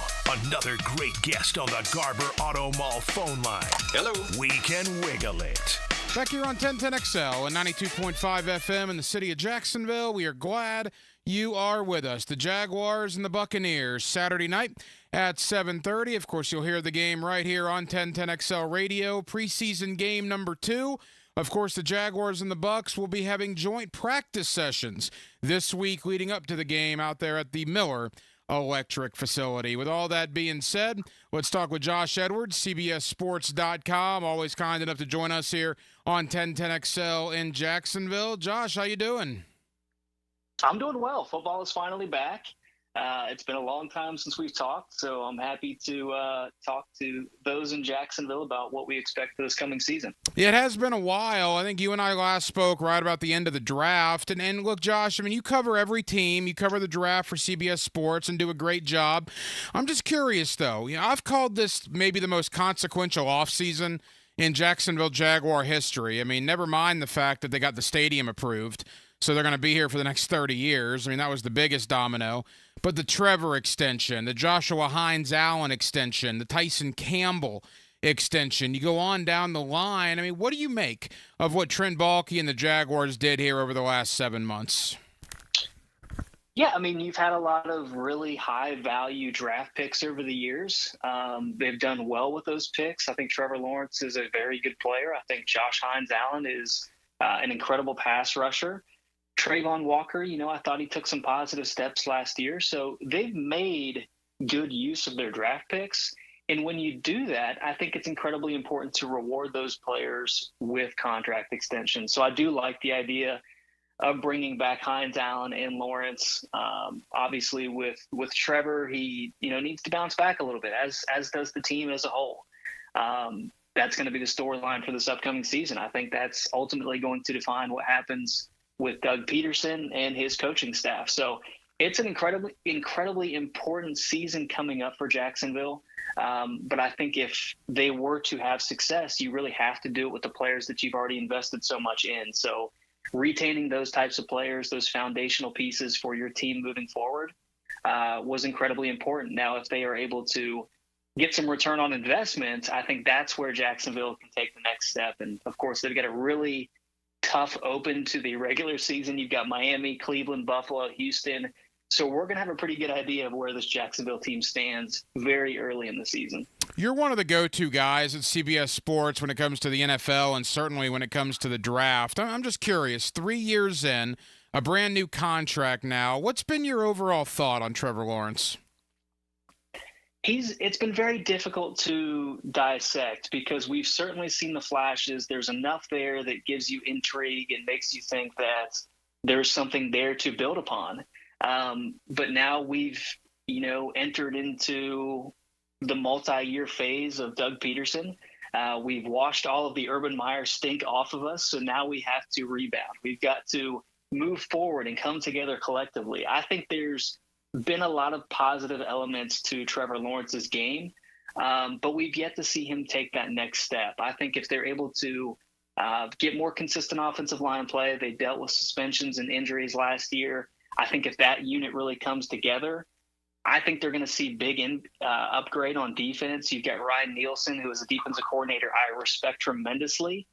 another great guest on the Garber Auto Mall phone line.
Hello.
We can wiggle it.
Back here on 1010XL and 92.5 FM in the city of Jacksonville. We are glad you are with us. The Jaguars and the Buccaneers, Saturday night at 7:30. Of course, you'll hear the game right here on 1010XL Radio. Preseason game number 2. Of course, the Jaguars and the Bucs will be having joint practice sessions this week leading up to the game out there at the Miller Electric facility. With all that being said, let's talk with Josh Edwards, CBSSports.com, always kind enough to join us here on 1010XL in Jacksonville. Josh, how you doing?
I'm doing well. Football is finally back. It's been a long time since we've talked, so I'm happy to talk to those in Jacksonville about what we expect for this coming season.
Yeah, it has been a while. I think you and I last spoke right about the end of the draft. And look, Josh, I mean, you cover every team. You cover the draft for CBS Sports and do a great job. I'm just curious, though. You know, I've called this maybe the most consequential offseason in Jacksonville Jaguar history. I mean, never mind the fact that they got the stadium approved, so they're going to be here for the next 30 years. I mean, that was the biggest domino. but the Trevor extension, the Joshua Hines-Allen extension, the Tyson Campbell extension, you go on down the line. I mean, what do you make of what Trent Baalke and the Jaguars did here over the last 7 months?
Yeah, I mean, you've had a lot of really high-value draft picks over the years. They've done well with those picks. I think Trevor Lawrence is a very good player. I think Josh Hines-Allen is an incredible pass rusher. Trayvon Walker, I thought he took some positive steps last year. So they've made good use of their draft picks. And when you do that, I think it's incredibly important to reward those players with contract extensions. So I do like the idea of bringing back Hines-Allen and Lawrence. Obviously, with Trevor, he needs to bounce back a little bit, as does the team as a whole. That's going to be the storyline for this upcoming season. I think that's ultimately going to define what happens with Doug Peterson and his coaching staff. So it's an incredibly important season coming up for Jacksonville. But I think if they were to have success, you really have to do it with the players that you've already invested so much in. So retaining those types of players, those foundational pieces for your team moving forward, was incredibly important. Now, if they are able to get some return on investment, I think that's where Jacksonville can take the next step. And of course, they've got a really tough open to the regular season. You've got Miami, Cleveland, Buffalo, Houston. So we're going to have a pretty good idea of where this Jacksonville team stands very early in the season.
You're one of the go-to guys at CBS Sports when it comes to the NFL and certainly when it comes to the draft. I'm just curious, 3 years in, a brand new contract now, what's been your overall thought on Trevor Lawrence?
It's been very difficult to dissect because we've certainly seen the flashes. There's enough there that gives you intrigue and makes you think that there's something there to build upon. But now we've, entered into the multi-year phase of Doug Peterson. We've washed all of the Urban Meyer stink off of us, so now we have to rebound. We've got to move forward and come together collectively. I think there's been a lot of positive elements to Trevor Lawrence's game, but we've yet to see him take that next step. I think if they're able to get more consistent offensive line play, they dealt with suspensions and injuries last year. I think if that unit really comes together, I think they're going to see big upgrade on defense. You've got Ryan Nielsen, who is a defensive coordinator I respect tremendously.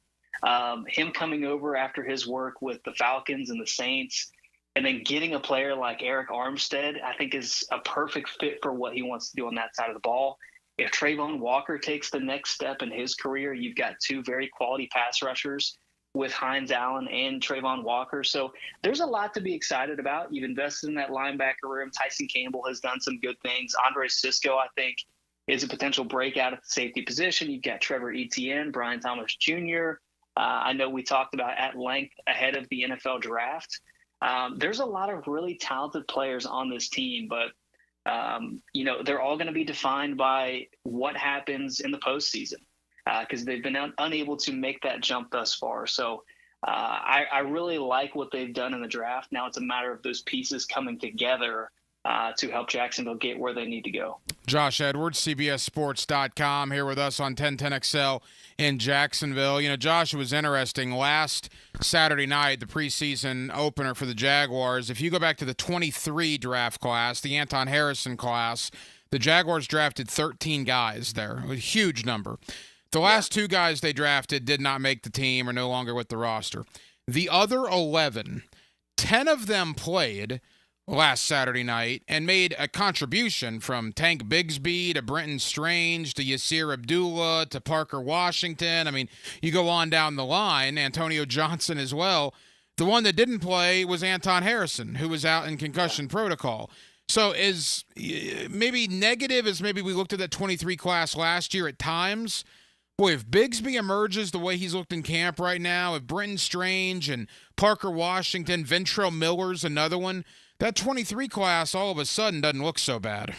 Him coming over after his work with the Falcons and the Saints, and then getting a player like Eric Armstead, I think is a perfect fit for what he wants to do on that side of the ball. If Trayvon Walker takes the next step in his career, you've got two very quality pass rushers with Hines-Allen and Trayvon Walker. So there's a lot to be excited about. You've invested in that linebacker room. Tyson Campbell has done some good things. Andre Sisco, I think, is a potential breakout at the safety position. You've got Trevor Etienne, Brian Thomas Jr. I know we talked about at length ahead of the NFL draft. There's a lot of really talented players on this team, but they're all going to be defined by what happens in the postseason because they've been unable to make that jump thus far. So I really like what they've done in the draft. Now it's a matter of those pieces coming together to help Jacksonville get where they need to go.
Josh Edwards, CBSSports.com, here with us on 1010XL in Jacksonville. Josh, it was interesting. Last Saturday night, the preseason opener for the Jaguars, if you go back to the 23 draft class, the Anton Harrison class, the Jaguars drafted 13 guys there, a huge number. The last two guys they drafted did not make the team or no longer with the roster. The other 11, 10 of them played last Saturday night and made a contribution, from Tank Bigsby to Brenton Strange to Yasir Abdullah to Parker Washington. I mean, you go on down the line, Antonio Johnson as well. The one that didn't play was Anton Harrison, who was out in concussion protocol. So as maybe negative as maybe we looked at that 23 class last year at times, boy, if Bigsby emerges the way he's looked in camp right now, if Brenton Strange and Parker Washington, Ventrell Miller's another one, that 23 class all of a sudden doesn't look so bad.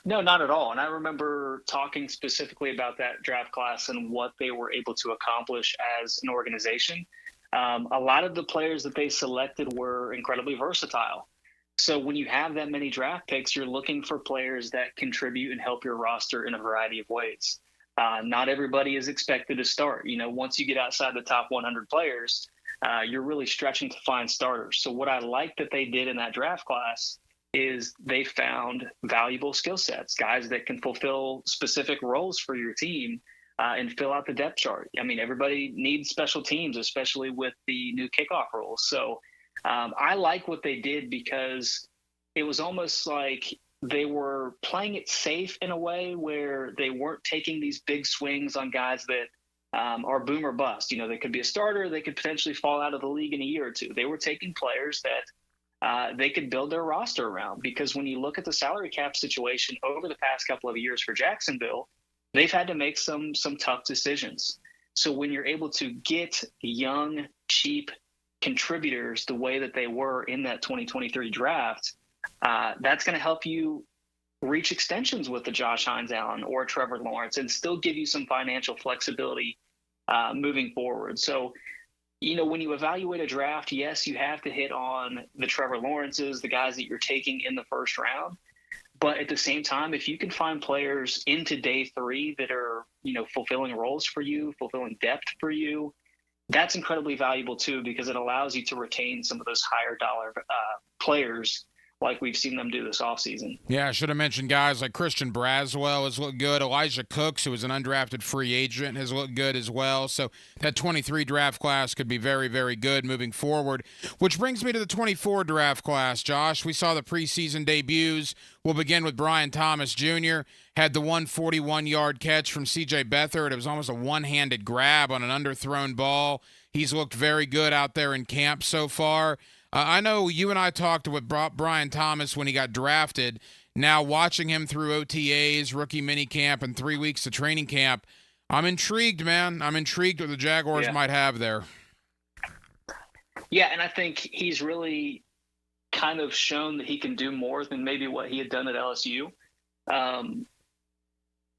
No, not at all. And I remember talking specifically about that draft class and what they were able to accomplish as an organization. A lot of the players that they selected were incredibly versatile. So when you have that many draft picks, you're looking for players that contribute and help your roster in a variety of ways. Not everybody is expected to start. Once you get outside the top 100 players, you're really stretching to find starters. So what I like that they did in that draft class is they found valuable skill sets, guys that can fulfill specific roles for your team and fill out the depth chart. I mean, everybody needs special teams, especially with the new kickoff rules. So I like what they did because it was almost like they were playing it safe in a way where they weren't taking these big swings on guys that are boom or bust. They could be a starter. They could potentially fall out of the league in a year or two. They were taking players that they could build their roster around, because when you look at the salary cap situation over the past couple of years for Jacksonville, they've had to make some tough decisions. So when you're able to get young, cheap contributors the way that they were in that 2023 draft, that's going to help you reach extensions with the Josh Hines Allen or Trevor Lawrence and still give you some financial flexibility moving forward. So, when you evaluate a draft, yes, you have to hit on the Trevor Lawrences, the guys that you're taking in the first round. But at the same time, if you can find players into day 3 that are, fulfilling roles for you, fulfilling depth for you, that's incredibly valuable too, because it allows you to retain some of those higher dollar players like we've seen them do this offseason.
Yeah, I should have mentioned guys like Christian Braswell has looked good. Elijah Cooks, who was an undrafted free agent, has looked good as well. So that 23 draft class could be very, very good moving forward. Which brings me to the 24 draft class, Josh. We saw the preseason debuts. We'll begin with Brian Thomas Jr. Had the 141-yard catch from C.J. Beathard. It was almost a one-handed grab on an underthrown ball. He's looked very good out there in camp so far. I know you and I talked with Brian Thomas when he got drafted. Now watching him through OTAs, rookie minicamp, and 3 weeks of training camp, I'm intrigued, man. I'm intrigued what the Jaguars might have there.
Yeah, and I think he's really kind of shown that he can do more than maybe what he had done at LSU.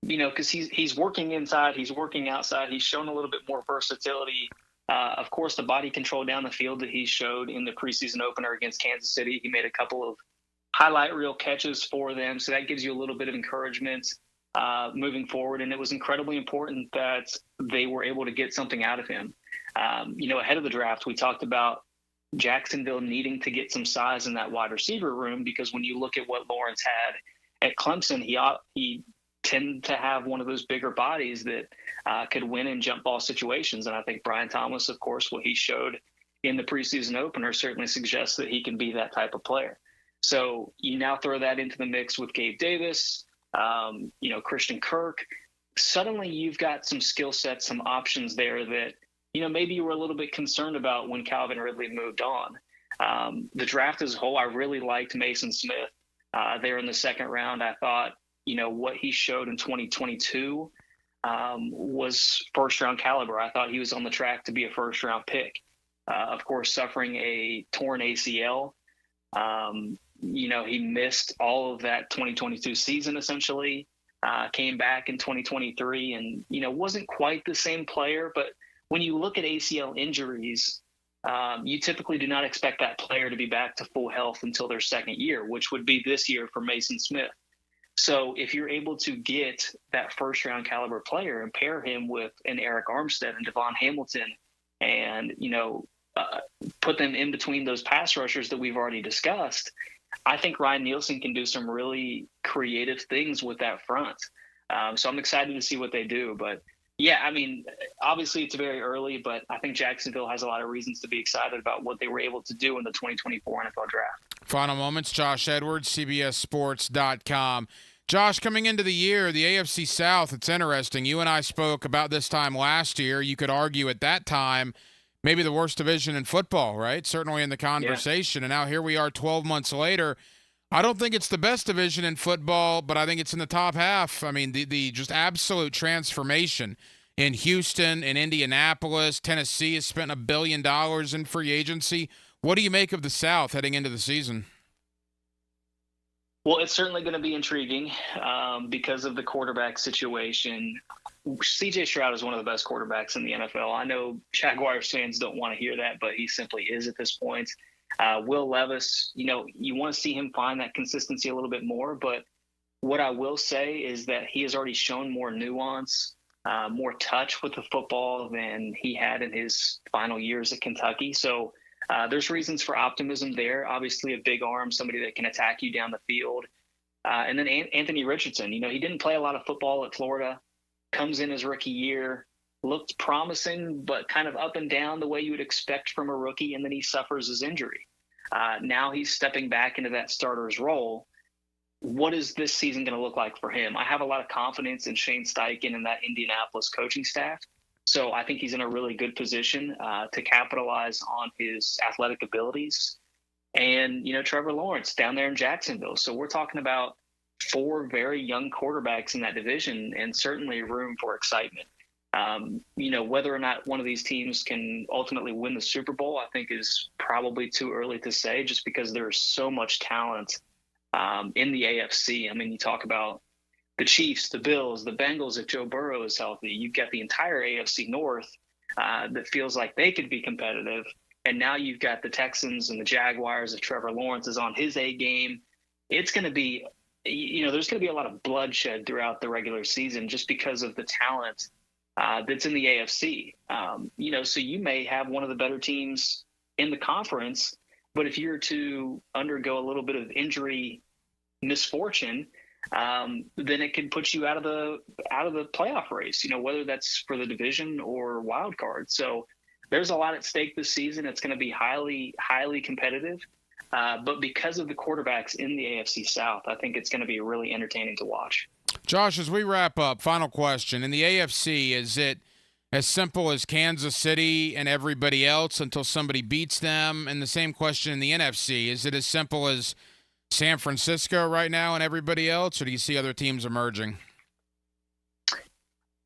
Because he's working inside, he's working outside. He's shown a little bit more versatility. Of course, the body control down the field that he showed in the preseason opener against Kansas City, he made a couple of highlight reel catches for them. So that gives you a little bit of encouragement moving forward. And it was incredibly important that they were able to get something out of him. Ahead of the draft, we talked about Jacksonville needing to get some size in that wide receiver room, because when you look at what Lawrence had at Clemson, he tended to have one of those bigger bodies that could win in jump ball situations. And I think Brian Thomas, of course, what he showed in the preseason opener certainly suggests that he can be that type of player. So you now throw that into the mix with Gabe Davis, Christian Kirk. Suddenly you've got some skill sets, some options there that, maybe you were a little bit concerned about when Calvin Ridley moved on. The draft as a whole, I really liked Mason Smith there in the second round. I thought, what he showed in 2022 was first-round caliber. I thought he was on the track to be a first-round pick. Of course, suffering a torn ACL. He missed all of that 2022 season, essentially. Came back in 2023 and, wasn't quite the same player. But when you look at ACL injuries, you typically do not expect that player to be back to full health until their second year, which would be this year for Mason Smith. So if you're able to get that first-round caliber player and pair him with an Eric Armstead and Devon Hamilton and, put them in between those pass rushers that we've already discussed, I think Ryan Nielsen can do some really creative things with that front. So I'm excited to see what they do. But, yeah, I mean, obviously it's very early, but I think Jacksonville has a lot of reasons to be excited about what they were able to do in the 2024 NFL Draft.
Final moments, Josh Edwards, CBSSports.com. Josh, coming into the year, the AFC South, it's interesting. You and I spoke about this time last year. You could argue at that time maybe the worst division in football, right? Certainly in the conversation. Yeah. And now here we are 12 months later. I don't think it's the best division in football, but I think it's in the top half. I mean, the just absolute transformation in Houston, in Indianapolis. Tennessee has spent $1 billion in free agency. What do you make of the South heading into the season?
Well, it's certainly going to be intriguing because of the quarterback situation. C.J. Stroud is one of the best quarterbacks in the NFL. I know Jaguars fans don't want to hear that, but he simply is at this point. Will Levis, you want to see him find that consistency a little bit more. But what I will say is that he has already shown more nuance, more touch with the football than he had in his final years at Kentucky. So there's reasons for optimism there. Obviously, a big arm, somebody that can attack you down the field. And then Anthony Richardson, he didn't play a lot of football at Florida, comes in his rookie year, looked promising, but kind of up and down the way you would expect from a rookie, and then he suffers his injury. Now he's stepping back into that starter's role. What is this season going to look like for him? I have a lot of confidence in Shane Steichen and that Indianapolis coaching staff. So I think he's in a really good position to capitalize on his athletic abilities. And, Trevor Lawrence down there in Jacksonville. So we're talking about 4 very young quarterbacks in that division, and certainly room for excitement. Whether or not one of these teams can ultimately win the Super Bowl, I think is probably too early to say, just because there's so much talent in the AFC. I mean, you talk about the Chiefs, the Bills, the Bengals, if Joe Burrow is healthy. You've got the entire AFC North that feels like they could be competitive. And now you've got the Texans and the Jaguars if Trevor Lawrence is on his A game. It's going to be, there's going to be a lot of bloodshed throughout the regular season just because of the talent that's in the AFC. So you may have one of the better teams in the conference, but if you're to undergo a little bit of injury misfortune, then it can put you out of the playoff race, whether that's for the division or wild card. So there's a lot at stake this season. It's going to be highly, highly competitive. But because of the quarterbacks in the AFC South, I think it's going to be really entertaining to watch.
Josh, as we wrap up, final question. In the AFC, is it as simple as Kansas City and everybody else until somebody beats them? And the same question in the NFC. Is it as simple as San Francisco right now and everybody else, or do you see other teams emerging?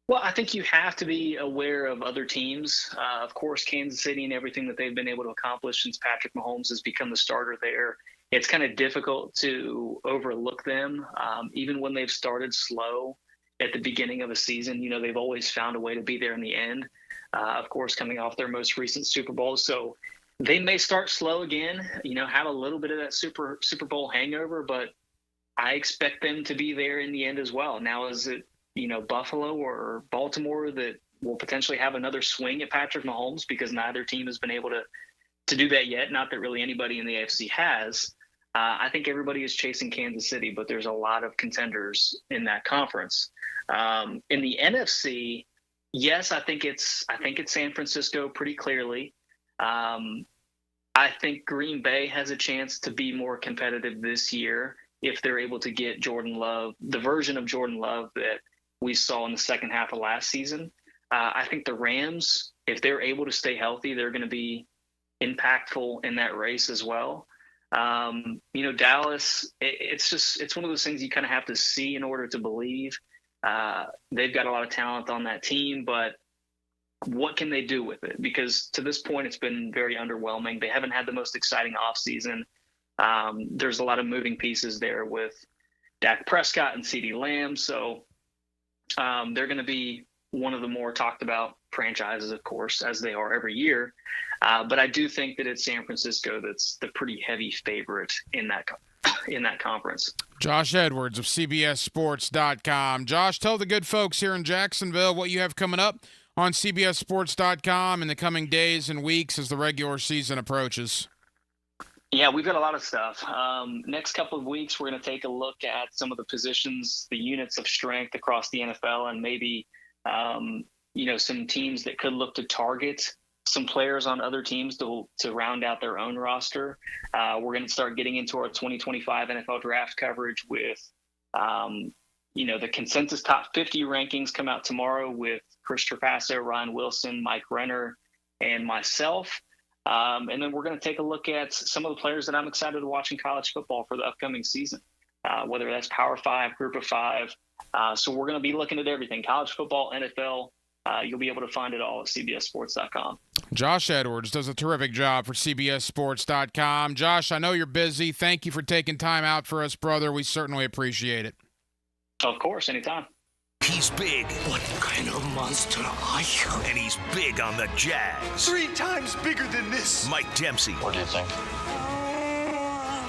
Well, I think you have to be aware of other teams. Of course, Kansas City and everything that they've been able to accomplish since Patrick Mahomes has become the starter there. It's kind of difficult to overlook them. Even when they've started slow at the beginning of a season, they've always found a way to be there in the end. Of course, coming off their most recent Super Bowl. So they may start slow again, have a little bit of that Super Bowl hangover, but I expect them to be there in the end as well. Now, is it, Buffalo or Baltimore that will potentially have another swing at Patrick Mahomes, because neither team has been able to do that yet? Not that really anybody in the AFC has. I think everybody is chasing Kansas City, but there's a lot of contenders in that conference. In the NFC, yes, I think it's San Francisco pretty clearly. I think Green Bay has a chance to be more competitive this year if they're able to get Jordan Love, the version of Jordan Love that we saw in the second half of last season. I think the Rams, if they're able to stay healthy, they're going to be impactful in that race as well. Dallas, it's one of those things you kind of have to see in order to believe. They've got a lot of talent on that team, but what can they do with it? Because to this point, it's been very underwhelming. They haven't had the most exciting offseason. There's a lot of moving pieces there with Dak Prescott and CeeDee Lamb. So they're going to be one of the more talked about franchises, of course, as they are every year. But I do think that it's San Francisco that's the pretty heavy favorite in that conference.
Josh Edwards of CBSSports.com. Josh, tell the good folks here in Jacksonville what you have coming up on CBSSports.com in the coming days and weeks as the regular season approaches.
Yeah, we've got a lot of stuff. Next couple of weeks, we're going to take a look at some of the positions, the units of strength across the NFL, and maybe, some teams that could look to target some players on other teams to round out their own roster. We're going to start getting into our 2025 NFL draft coverage with, the consensus top 50 rankings come out tomorrow with Chris Trapasso, Ryan Wilson, Mike Renner, and myself. And then we're going to take a look at some of the players that I'm excited to watch in college football for the upcoming season, whether that's Power 5, Group of 5. So we're going to be looking at everything, college football, NFL. You'll be able to find it all at CBSSports.com.
Josh Edwards does a terrific job for CBSSports.com. Josh, I know you're busy. Thank you for taking time out for us, brother. We certainly appreciate it.
Of course, anytime.
He's big.
What kind of monster are you?
And he's big on the Jags.
3 times bigger than this.
Mike Dempsey.
What do you think?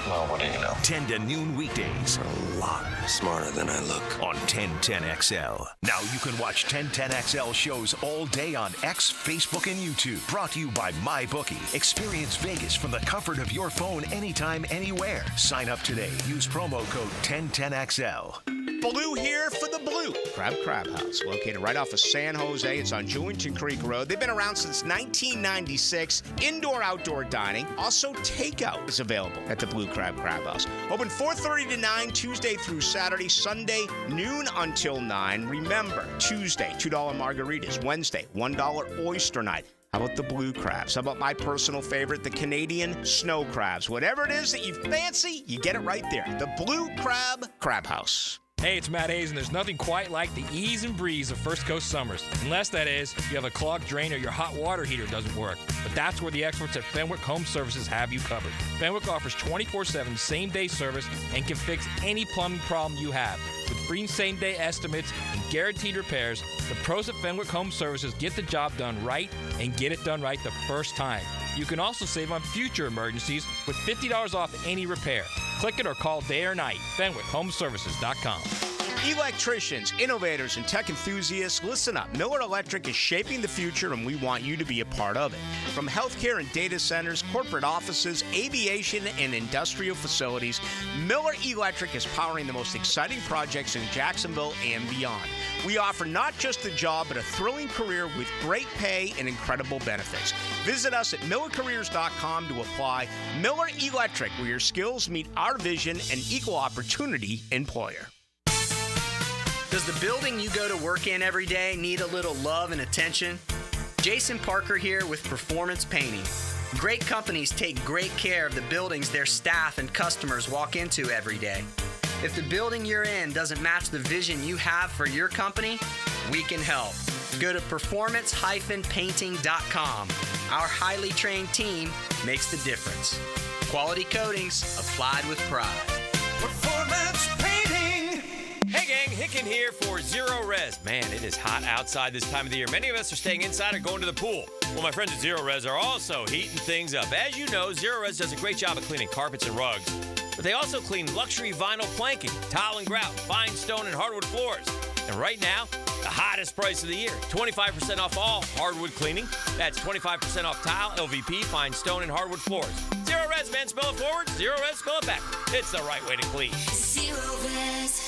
Well, what do you know? 10 to noon weekdays.
A lot smarter than I look.
On 1010XL. Now you can watch 1010XL shows all day on X, Facebook, and YouTube. Brought to you by MyBookie. Experience Vegas from the comfort of your phone anytime, anywhere. Sign up today. Use promo code 1010XL.
Blue here for the Blue Crab House, located right off of San Jose. It's on Jewington Creek Road. They've been around since 1996. Indoor-outdoor dining. Also, takeout is available at the Blue Crab House. Open 4:30 to 9, Tuesday through Saturday. Sunday, noon until 9. Remember, Tuesday, $2 margaritas. Wednesday, $1 oyster night. How about the blue crabs? How about my personal favorite, the Canadian snow crabs? Whatever it is that you fancy, you get it right there. The Blue Crab House.
Hey, it's Matt Hayes, and there's nothing quite like the ease and breeze of First Coast summers. Unless, that is, you have a clogged drain or your hot water heater doesn't work. But that's where the experts at Fenwick Home Services have you covered. Fenwick offers 24/7 same-day service and can fix any plumbing problem you have. With free same-day estimates and guaranteed repairs, the pros at Fenwick Home Services get the job done right and get it done right the first time. You can also save on future emergencies with $50 off any repair. Click it or call day or night. FenwickHomeservices.com.
Electricians, innovators, and tech enthusiasts, listen up. Miller Electric is shaping the future, and we want you to be a part of it. From healthcare and data centers, corporate offices, aviation, and industrial facilities, Miller Electric is powering the most exciting projects in Jacksonville and beyond. We offer not just a job, but a thrilling career with great pay and incredible benefits. Visit us at millercareers.com to apply. Miller Electric, where your skills meet our vision, an equal opportunity employer.
Does the building you go to work in every day need a little love and attention? Jason Parker here with Performance Painting. Great companies take great care of the buildings their staff and customers walk into every day. If the building you're in doesn't match the vision you have for your company, we can help. Go to performance-painting.com. Our highly trained team makes the difference. Quality coatings applied with pride.
Performance Painting.
Hey gang, Hicken here for Zero Res. Man, it is hot outside this time of the year. Many of us are staying inside or going to the pool. Well, my friends at Zero Res are also heating things up. As you know, Zero Res does a great job of cleaning carpets and rugs, but they also clean luxury vinyl planking, tile and grout, fine stone and hardwood floors. And right now, the hottest price of the year, 25% off all hardwood cleaning. That's 25% off tile, LVP, fine stone, and hardwood floors. Zero Res, man, spell it forward. Zero Res, spell it back. It's the right way to clean.
Zero Res.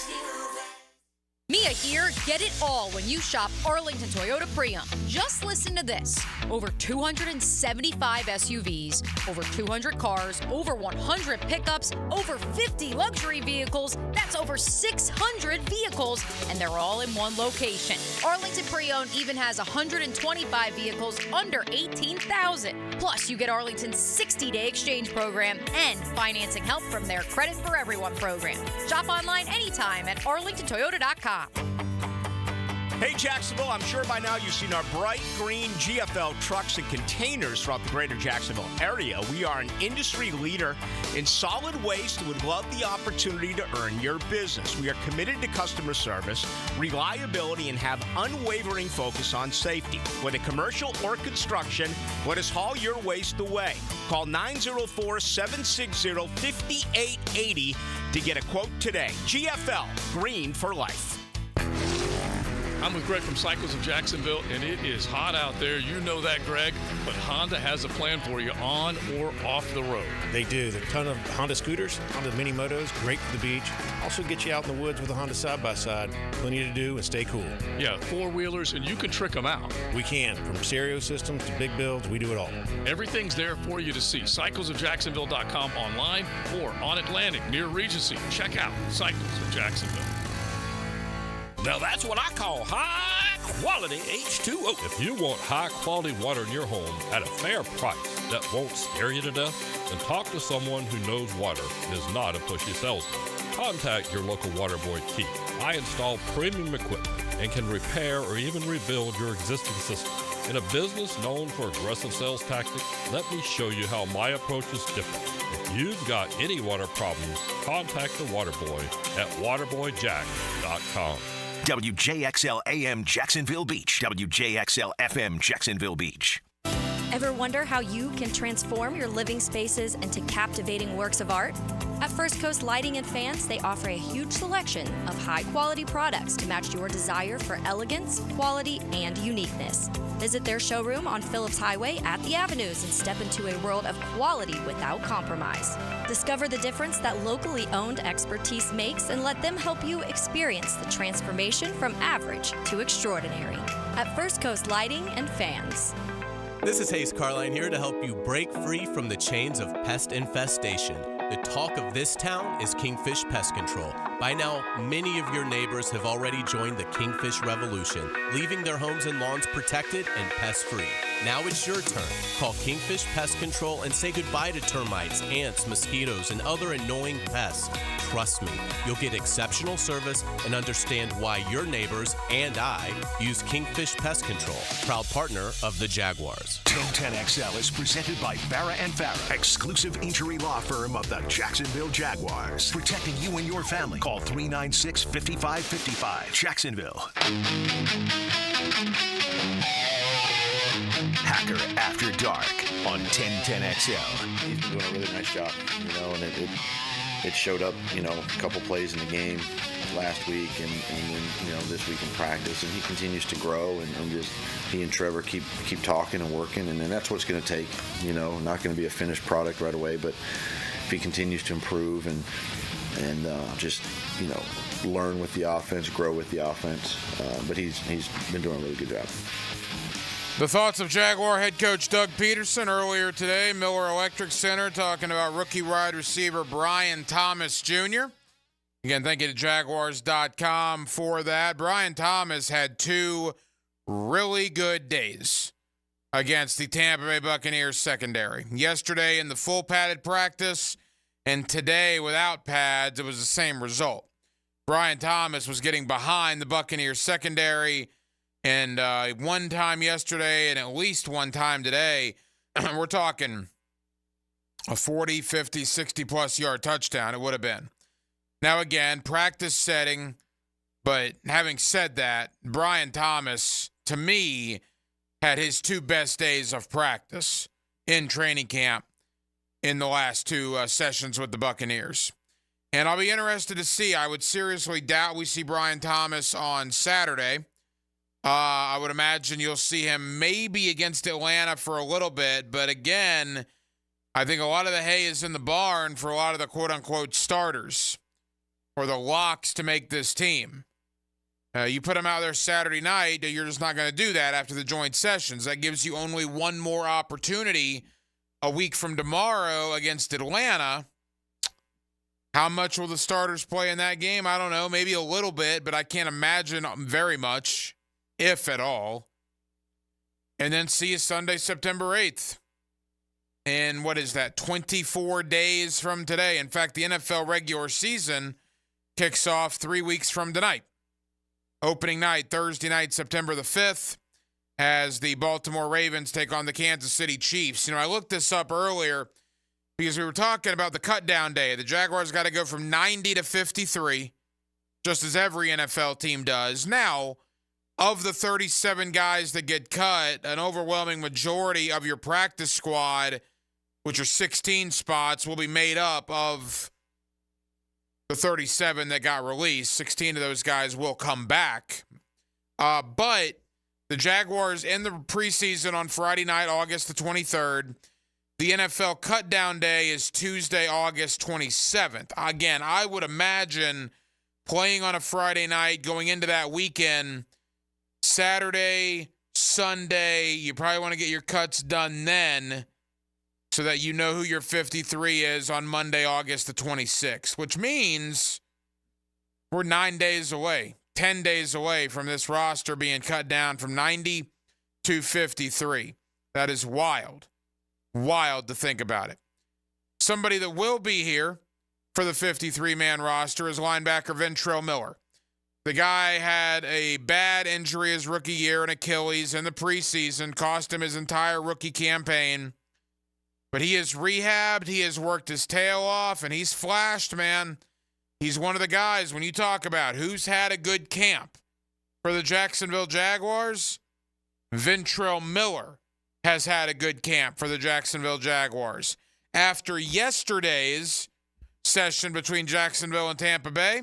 Mia here. Get it all when you shop Arlington Toyota Pre-Owned. Just listen to this. Over 275 SUVs, over 200 cars, over 100 pickups, over 50 luxury vehicles. That's over 600 vehicles, and they're all in one location. Arlington Pre-Owned even has 125 vehicles under $18,000. Plus, you get Arlington's 60-day exchange program and financing help from their Credit for Everyone program. Shop online anytime at arlingtontoyota.com.
Hey Jacksonville, I'm sure by now you've seen our bright green GFL trucks and containers throughout the greater Jacksonville area. We are an industry leader in solid waste and would love the opportunity to earn your business. We are committed to customer service, reliability, and have unwavering focus on safety. Whether commercial or construction, let us haul your waste away. Call 904-760-5880 to get a quote today. GFL, green for life.
I'm with Greg from Cycles of Jacksonville, and it is hot out there. You know that, Greg, but Honda has a plan for you on or off the road.
They do. There's a ton of Honda scooters, Honda mini motos, great for the beach. Also get you out in the woods with a Honda side-by-side. Plenty to do and stay cool.
Yeah, four-wheelers, and you can trick them out.
We can. From stereo systems to big builds, we do it all.
Everything's there for you to see. CyclesofJacksonville.com online or on Atlantic near Regency. Check out Cycles of Jacksonville.
Now that's what I call high-quality H2O.
If you want high-quality water in your home at a fair price that won't scare you to death, then talk to someone who knows water and is not a pushy salesman. Contact your local water boy, Keith. I install premium equipment and can repair or even rebuild your existing system. In a business known for aggressive sales tactics, let me show you how my approach is different. If you've got any water problems, contact the water boy at waterboyjack.com.
WJXL AM Jacksonville Beach. WJXL FM Jacksonville Beach.
Ever wonder how you can transform your living spaces into captivating works of art? At First Coast Lighting and Fans, they offer a huge selection of high-quality products to match your desire for elegance, quality, and uniqueness. Visit their showroom on Phillips Highway at the Avenues and step into a world of quality without compromise. Discover the difference that locally owned expertise makes and let them help you experience the transformation from average to extraordinary. At First Coast Lighting and Fans.
This is Hayes Carline here to help you break free from the chains of pest infestation. The talk of this town is Kingfish Pest Control. By now, many of your neighbors have already joined the Kingfish Revolution, leaving their homes and lawns protected and pest-free. Now it's your turn. Call Kingfish Pest Control and say goodbye to termites, ants, mosquitoes, and other annoying pests. Trust me, you'll get exceptional service and understand why your neighbors and I use Kingfish Pest Control, proud partner of the Jaguars.
1010XL is presented by Farah & Farah, exclusive injury law firm of the Jacksonville Jaguars. Protecting you and your family. Call 396-5555. Jacksonville. Hacker After Dark on 1010XL.
He's been doing a really nice job, and it showed up, a couple plays in the game last week and then, this week in practice, and he continues to grow and just he and Trevor keep talking and working, and then that's what it's going to take, not going to be a finished product right away, but if he continues to improve and just, learn with the offense, grow with the offense, but he's been doing a really good job.
The thoughts of Jaguar head coach Doug Peterson earlier today, Miller Electric Center, talking about rookie wide receiver Brian Thomas Jr. Again, thank you to Jaguars.com for that. Brian Thomas had 2 really good days against the Tampa Bay Buccaneers secondary. Yesterday in the full padded practice and today without pads, it was the same result. Brian Thomas was getting behind the Buccaneers secondary. And one time yesterday and at least one time today, we're talking a 40, 50, 60-plus yard touchdown it would have been. Now, again, practice setting, but having said that, Brian Thomas, to me, had his 2 best days of practice in training camp in the last 2 sessions with the Buccaneers. And I'll be interested to see. I would seriously doubt we see Brian Thomas on Saturday. I would imagine you'll see him maybe against Atlanta for a little bit. But again, I think a lot of the hay is in the barn for a lot of the quote-unquote starters or the locks to make this team. You put them out there Saturday night, you're just not going to do that after the joint sessions. That gives you only one more opportunity a week from tomorrow against Atlanta. How much will the starters play in that game? I don't know. Maybe a little bit, but I can't imagine very much, if at all. And then see you Sunday, September 8th. And what is that, 24 days from today? In fact, the NFL regular season kicks off 3 weeks from tonight. Opening night, Thursday night, September the 5th, as the Baltimore Ravens take on the Kansas City Chiefs. I looked this up earlier because we were talking about the cut-down day. The Jaguars got to go from 90 to 53, just as every NFL team does. Now, of the 37 guys that get cut, an overwhelming majority of your practice squad, which are 16 spots, will be made up of the 37 that got released. 16 of those guys will come back. But the Jaguars end the preseason on Friday night, August the 23rd. The NFL cut-down day is Tuesday, August 27th. Again, I would imagine playing on a Friday night, going into that weekend, Saturday, Sunday, you probably want to get your cuts done then so that you know who your 53 is on Monday, August the 26th, which means we're 9 days away, 10 days away from this roster being cut down from 90 to 53. That is wild. Wild to think about it. Somebody that will be here for the 53-man roster is linebacker Ventrell Miller. The guy had a bad injury his rookie year, an Achilles, in the preseason, cost him his entire rookie campaign. But he has rehabbed, he has worked his tail off, and he's flashed, man. He's one of the guys, when you talk about who's had a good camp for the Jacksonville Jaguars, Ventrell Miller has had a good camp for the Jacksonville Jaguars. After yesterday's session between Jacksonville and Tampa Bay,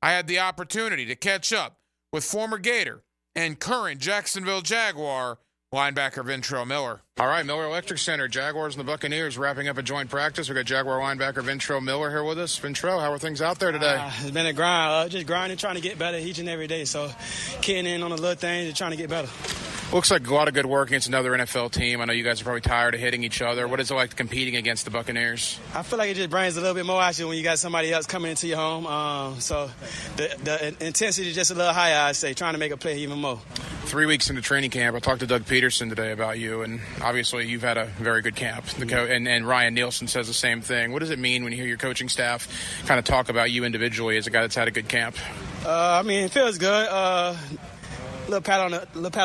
I had the opportunity to catch up with former Gator and current Jacksonville Jaguar linebacker Ventrell Miller. All right, Miller Electric Center, Jaguars and the Buccaneers wrapping up a joint practice. We've got Jaguar linebacker Ventrell Miller here with us. Ventrell, how are things out there today?
It's been a grind, just grinding, trying to get better each and every day. So, keying in on the little things and trying to get better.
Looks like a lot of good work against another NFL team. I know you guys are probably tired of hitting each other. What is it like competing against the Buccaneers?
I feel like it just brings a little bit more action when you got somebody else coming into your home. So the intensity is just a little higher, I'd say, trying to make a play even more.
3 weeks into training camp, I talked to Doug Peterson today about you, and obviously you've had a very good camp. And Ryan Nielsen says the same thing. What does it mean when you hear your coaching staff kind of talk about you individually as a guy that's had a good camp?
It feels good. Little pat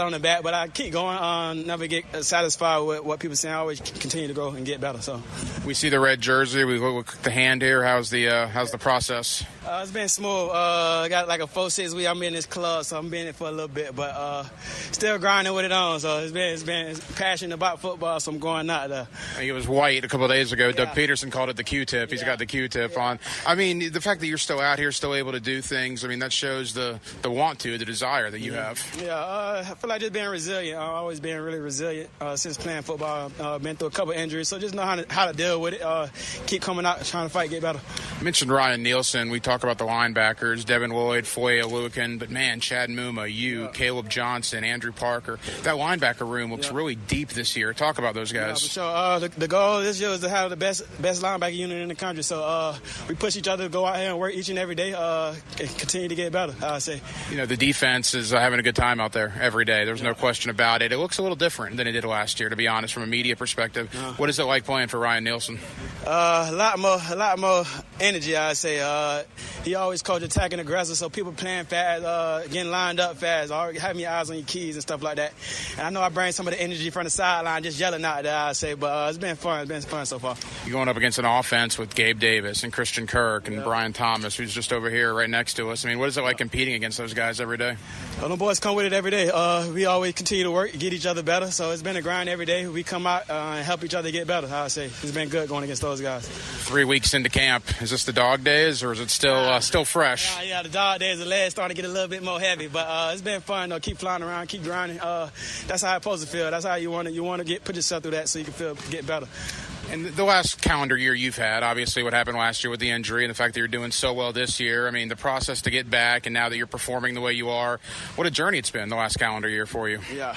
on the back, but I keep going. Never get satisfied with what people say. I always continue to grow and get better. So
we see the red jersey. We look at the hand here. How's the process?
It's been smooth. I got like a 4-6 week. I'm in this club, so I'm being it for a little bit, but still grinding with it on. So it's been passionate about football. So I'm going out there.
It was white a couple of days ago. Yeah. Doug Peterson called it the Q-tip. He's got the Q-tip on. I mean, the fact that you're still out here, still able to do things. I mean, that shows the want to, the desire that you have.
Yeah, I feel like just being resilient. I've always been really resilient since playing football. Been through a couple injuries, so just know how to deal with it. Keep coming out, trying to fight, get better.
You mentioned Ryan Nielsen. We talk about the linebackers, Devin Lloyd, Foye Oluokun, but man, Chad Muma, Caleb Johnson, Andrew Parker. That linebacker room looks really deep this year. Talk about those guys.
Yeah, for sure. The goal this year is to have the best linebacker unit in the country. So we push each other to go out here and work each and every day and continue to get better, I say.
The defense is having a good time out there every day. There's no question about it. It looks a little different than it did last year, to be honest, from a media perspective. What is it like playing for Ryan Nielsen?
A lot more energy, I'd say. He always coach attacking aggressive, so people playing fast, getting lined up fast, having your eyes on your keys and stuff like that. And I know I bring some of the energy from the sideline, just yelling out there, I'd say, but it's been fun. It's been fun so far.
You're going up against an offense with Gabe Davis and Christian Kirk and Brian Thomas, who's just over here right next to us. I mean, what is it like competing against those guys every day?
Well, the boys come with it every day. We always continue to work, get each other better. So it's been a grind every day. We come out and help each other get better, I would say. It's been good going against those guys.
3 weeks into camp. Is this the dog days or is it still fresh?
Yeah, the dog days, the legs starting to get a little bit more heavy. But it's been fun, though. Keep flying around, keep grinding. That's how it's supposed to feel. That's how you want to put yourself through that so you can get better.
And the last calendar year you've had, obviously what happened last year with the injury and the fact that you're doing so well this year, I mean, the process to get back and now that you're performing the way you are, what a journey it's been the last calendar year for you.
Yeah,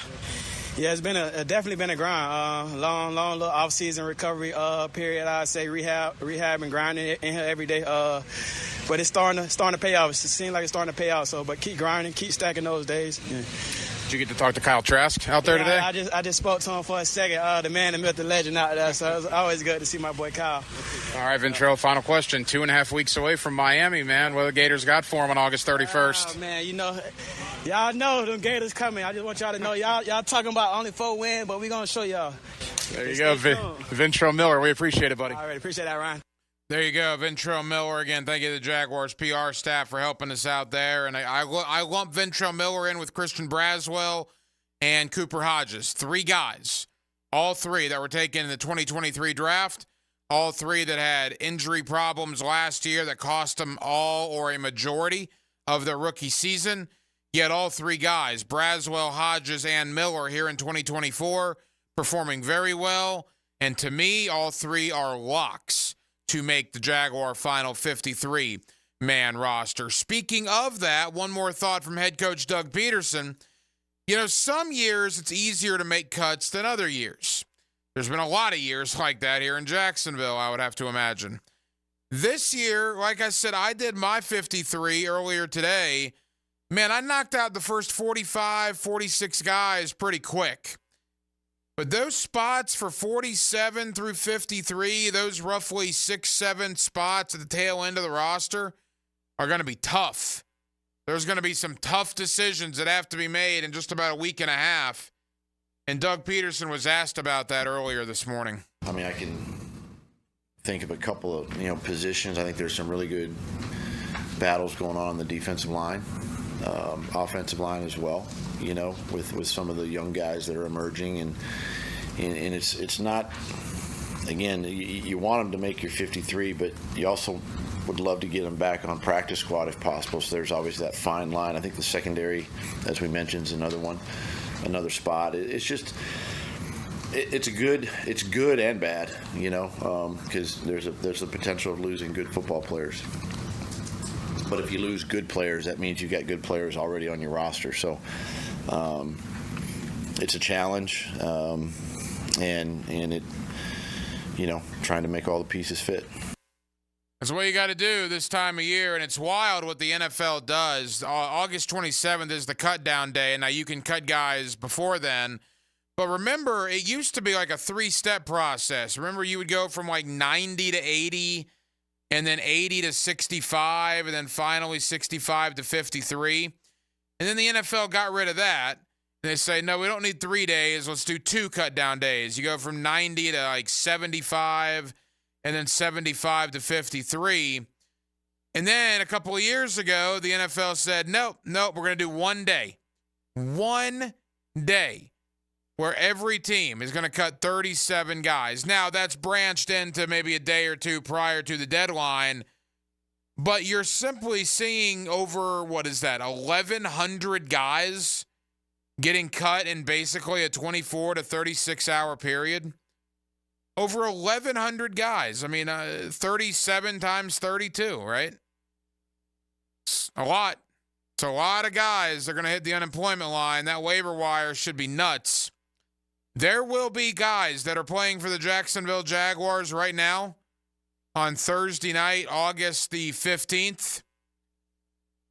it's been definitely been a grind. Long little off-season recovery period, I'd say, rehab and grinding in here every day. But it's starting to pay off. It seems like it's starting to pay off. But keep grinding, keep stacking those days. Yeah.
Did you get to talk to Kyle Trask out there today?
I just spoke to him for a second. The man, the myth, the legend out there. So it was always good to see my boy Kyle.
All right, Ventrell, final question. 2.5 weeks away from Miami, man. What the Gators got for him on August 31st?
Man, y'all know them Gators coming. I just want y'all to know y'all talking about only 4 wins, but we're going to show y'all.
There you go, Ventrell Miller. We appreciate it, buddy.
All right, appreciate that, Ryan.
There you go, Ventrell Miller. Again, thank you to the Jaguars PR staff for helping us out there. And I lump Ventrell Miller in with Christian Braswell and Cooper Hodges. 3 guys, all 3 that were taken in the 2023 draft, all 3 that had injury problems last year that cost them all or a majority of their rookie season. Yet all 3 guys, Braswell, Hodges, and Miller here in 2024, performing very well. And to me, all 3 are locks to make the Jaguar final 53-man roster. Speaking of that, one more thought from head coach Doug Peterson. Some years it's easier to make cuts than other years. There's been a lot of years like that here in Jacksonville, I would have to imagine. This year, like I said, I did my 53 earlier today. Man, I knocked out the first 45, 46 guys pretty quick. But those spots for 47 through 53, those roughly 6-7 spots at the tail end of the roster are going to be tough. There's going to be some tough decisions that have to be made in just about a week and a half. And Doug Peterson was asked about that earlier this morning.
I mean, I can think of a couple of, positions. I think there's some really good battles going on the defensive line, offensive line as well, with some of the young guys that are emerging. And and it's not. Again, you want them to make your 53, but you also would love to get them back on practice squad if possible. So there's always that fine line. I think the secondary, as we mentioned, is another spot. It's just. It's good and bad, because there's the potential of losing good football players. But if you lose good players, that means you got good players already on your roster. So it's a challenge, and it, trying to make all the pieces fit.
That's what you got to do this time of year, and it's wild what the NFL does. August 27th is the cut down day, and now you can cut guys before then. But remember, it used to be like a 3-step process. Remember, you would go from like 90 to 80, and then 80 to 65, and then finally 65 to 53. And then the NFL got rid of that. And they say, no, we don't need 3 days. Let's do 2 cut-down days. You go from 90 to like 75, and then 75 to 53. And then a couple of years ago, the NFL said, nope, we're going to do 1 day. 1 day. Where every team is going to cut 37 guys. Now, that's branched into maybe a day or two prior to the deadline, but you're simply seeing over, 1,100 guys getting cut in basically a 24 to 36-hour period? Over 1,100 guys. I mean, 37 times 32, right? It's a lot. It's a lot of guys that are going to hit the unemployment line. That waiver wire should be nuts. There will be guys that are playing for the Jacksonville Jaguars right now on Thursday night, August the 15th,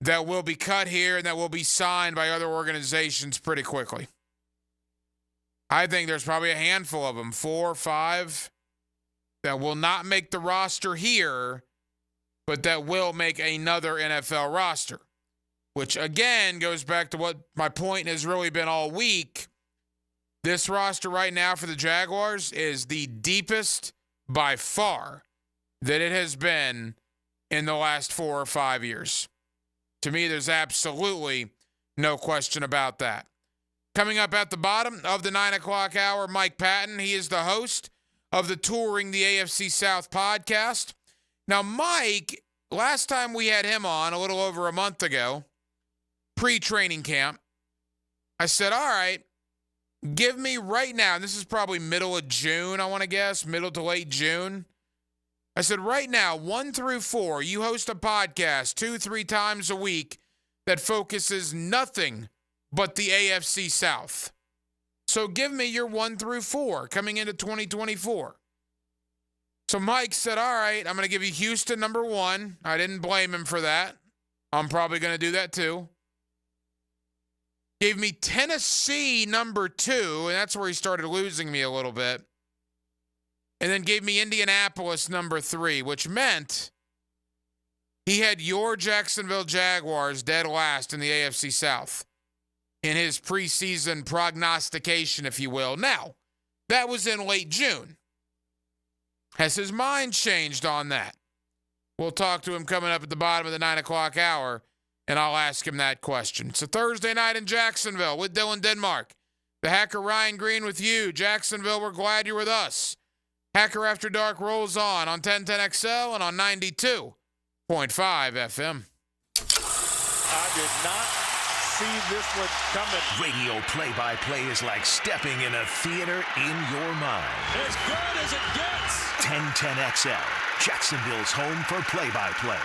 that will be cut here and that will be signed by other organizations pretty quickly. I think there's probably a handful of them, 4 or 5, that will not make the roster here, but that will make another NFL roster, which again goes back to what my point has really been all week. This roster right now for the Jaguars is the deepest by far that it has been in the last 4 or 5 years. To me, there's absolutely no question about that. Coming up at the bottom of the 9 o'clock hour, Mike Patton. He is the host of the Touring the AFC South podcast. Now, Mike, last time we had him on, a little over a month ago, pre-training camp, I said, all right, give me right now, and this is probably middle of June, I want to guess, middle to late June. I said, right now, 1 through 4, you host a podcast 2-3 times a week that focuses nothing but the AFC South. So give me your 1 through 4 coming into 2024. So Mike said, all right, I'm going to give you Houston number 1. I didn't blame him for that. I'm probably going to do that too. Gave me Tennessee number 2, and that's where he started losing me a little bit. And then gave me Indianapolis number 3, which meant he had your Jacksonville Jaguars dead last in the AFC South in his preseason prognostication, if you will. Now, that was in late June. Has his mind changed on that? We'll talk to him coming up at the bottom of the 9 o'clock hour. And I'll ask him that question. It's a Thursday night in Jacksonville with Dylan Denmark. The Hacker Ryan Green with you. Jacksonville, we're glad you're with us. Hacker After Dark rolls on 1010XL and on 92.5 FM.
I did not see this one coming.
Radio play-by-play is like stepping in a theater in your mind.
As good as it gets.
1010XL, Jacksonville's home for play-by-play.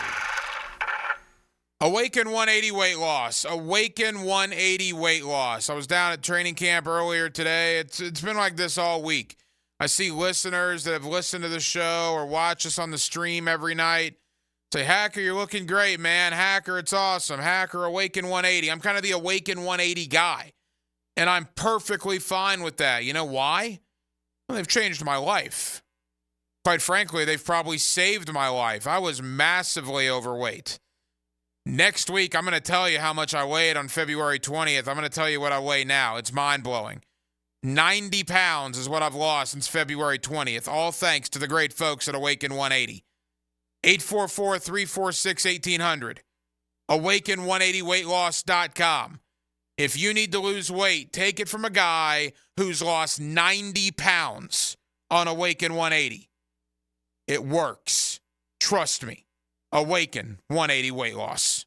Awaken 180 weight loss. Awaken 180 weight loss. I was down at training camp earlier today. It's been like this all week. I see listeners that have listened to the show or watch us on the stream every night say, Hacker, you're looking great, man. Hacker, it's awesome. Hacker, Awaken 180. I'm kind of the Awaken 180 guy, and I'm perfectly fine with that. You know why? Well, they've changed my life. Quite frankly, they've probably saved my life. I was massively overweight. Next week, I'm going to tell you how much I weighed on February 20th. I'm going to tell you what I weigh now. It's mind-blowing. 90 pounds is what I've lost since February 20th, all thanks to the great folks at Awaken 180. 844-346-1800. Awaken180weightloss.com. If you need to lose weight, take it from a guy who's lost 90 pounds on Awaken 180. It works. Trust me. Awaken 180 weight loss.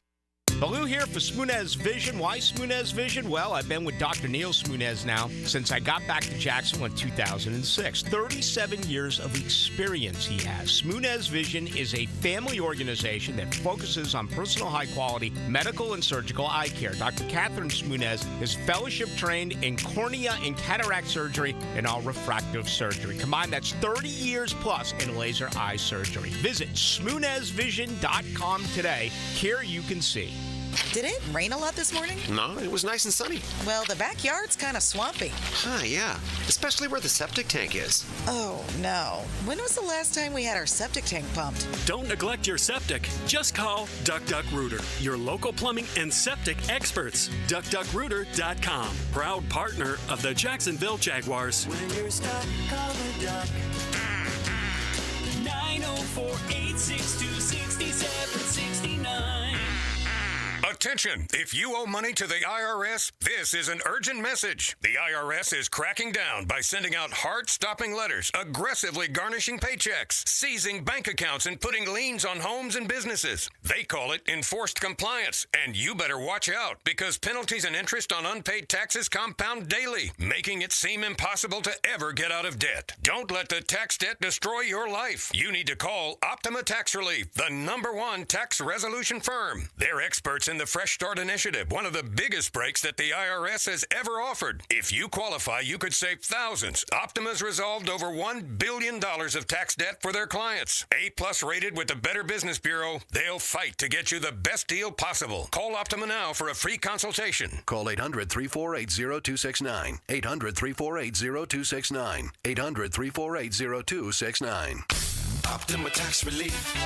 Baloo here for Smunez Vision. Why Smunez Vision? Well, I've been with Dr. Neil Smunez now since I got back to Jacksonville in 2006. 37 years of experience he has. Smunez Vision is a family organization that focuses on personal high-quality medical and surgical eye care. Dr. Catherine Smunez is fellowship trained in cornea and cataract surgery and all refractive surgery. Combined, that's 30 years plus in laser eye surgery. Visit SmunezVision.com today. Care you can see.
Did it rain a lot this morning?
No, it was nice and sunny.
Well, the backyard's kind of swampy.
Huh, yeah. Especially where the septic tank is.
Oh, no. When was the last time we had our septic tank pumped?
Don't neglect your septic. Just call Duck Duck Rooter, your local plumbing and septic experts. DuckDuckRooter.com. Proud partner of the Jacksonville Jaguars.
When you're stuck, call the Duck. 904-862-6769.
Attention! If you owe money to the IRS, this is an urgent message. The IRS is cracking down by sending out heart-stopping letters, aggressively garnishing paychecks, seizing bank accounts, and putting liens on homes and businesses. They call it enforced compliance, and you better watch out because penalties and interest on unpaid taxes compound daily, making it seem impossible to ever get out of debt. Don't let the tax debt destroy your life. You need to call Optima Tax Relief, the #1 tax resolution firm. They're experts in the Fresh Start Initiative, one of the biggest breaks that the IRS has ever offered. If you qualify, you could save thousands. Optima's resolved over $1 billion of tax debt for their clients. A+ rated with the Better Business Bureau, they'll fight to get you the best deal possible. Call Optima now for a free consultation.
Call 800-348-0269. 800-348-0269. 800-348-0269.
Optima Tax Relief.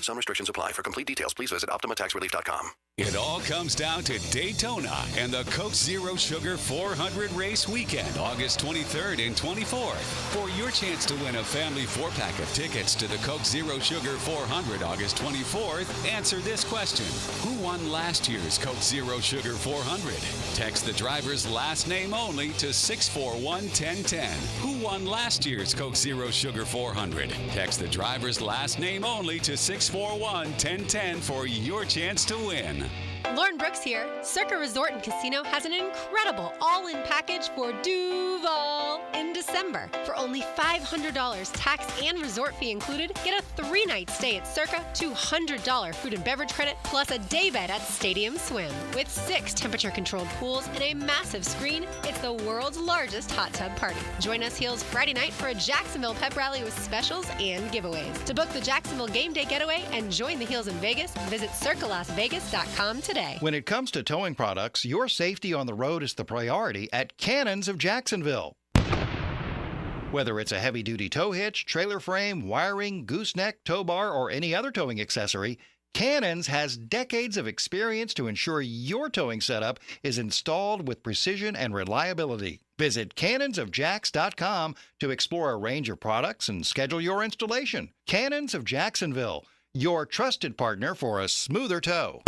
Some restrictions apply. For complete details, please visit OptimaTaxRelief.com.
It all comes down to Daytona and the Coke Zero Sugar 400 race weekend, August 23rd and 24th. For your chance to win a family 4-pack of tickets to the Coke Zero Sugar 400 August 24th, answer this question. Who won last year's Coke Zero Sugar 400? Text the driver's last name only to 641-1010. Who won last year's Coke Zero Sugar 400? Text the driver's last name only to 641-1010 for your chance to win.
Lauren Brooks here. Circa Resort and Casino has an incredible all-in package for Duval in December. For only $500 tax and resort fee included, get a 3-night stay at Circa, $200 food and beverage credit, plus a day bed at Stadium Swim. With 6 temperature-controlled pools and a massive screen, it's the world's largest hot tub party. Join us Heels Friday night for a Jacksonville pep rally with specials and giveaways. To book the Jacksonville game day getaway and join the Heels in Vegas, visit CircaLasVegas.com today.
When it comes to towing products, your safety on the road is the priority at Cannons of Jacksonville. Whether it's a heavy-duty tow hitch, trailer frame, wiring, gooseneck, tow bar, or any other towing accessory, Cannons has decades of experience to ensure your towing setup is installed with precision and reliability. Visit cannonsofjax.com to explore a range of products and schedule your installation. Cannons of Jacksonville, your trusted partner for a smoother tow.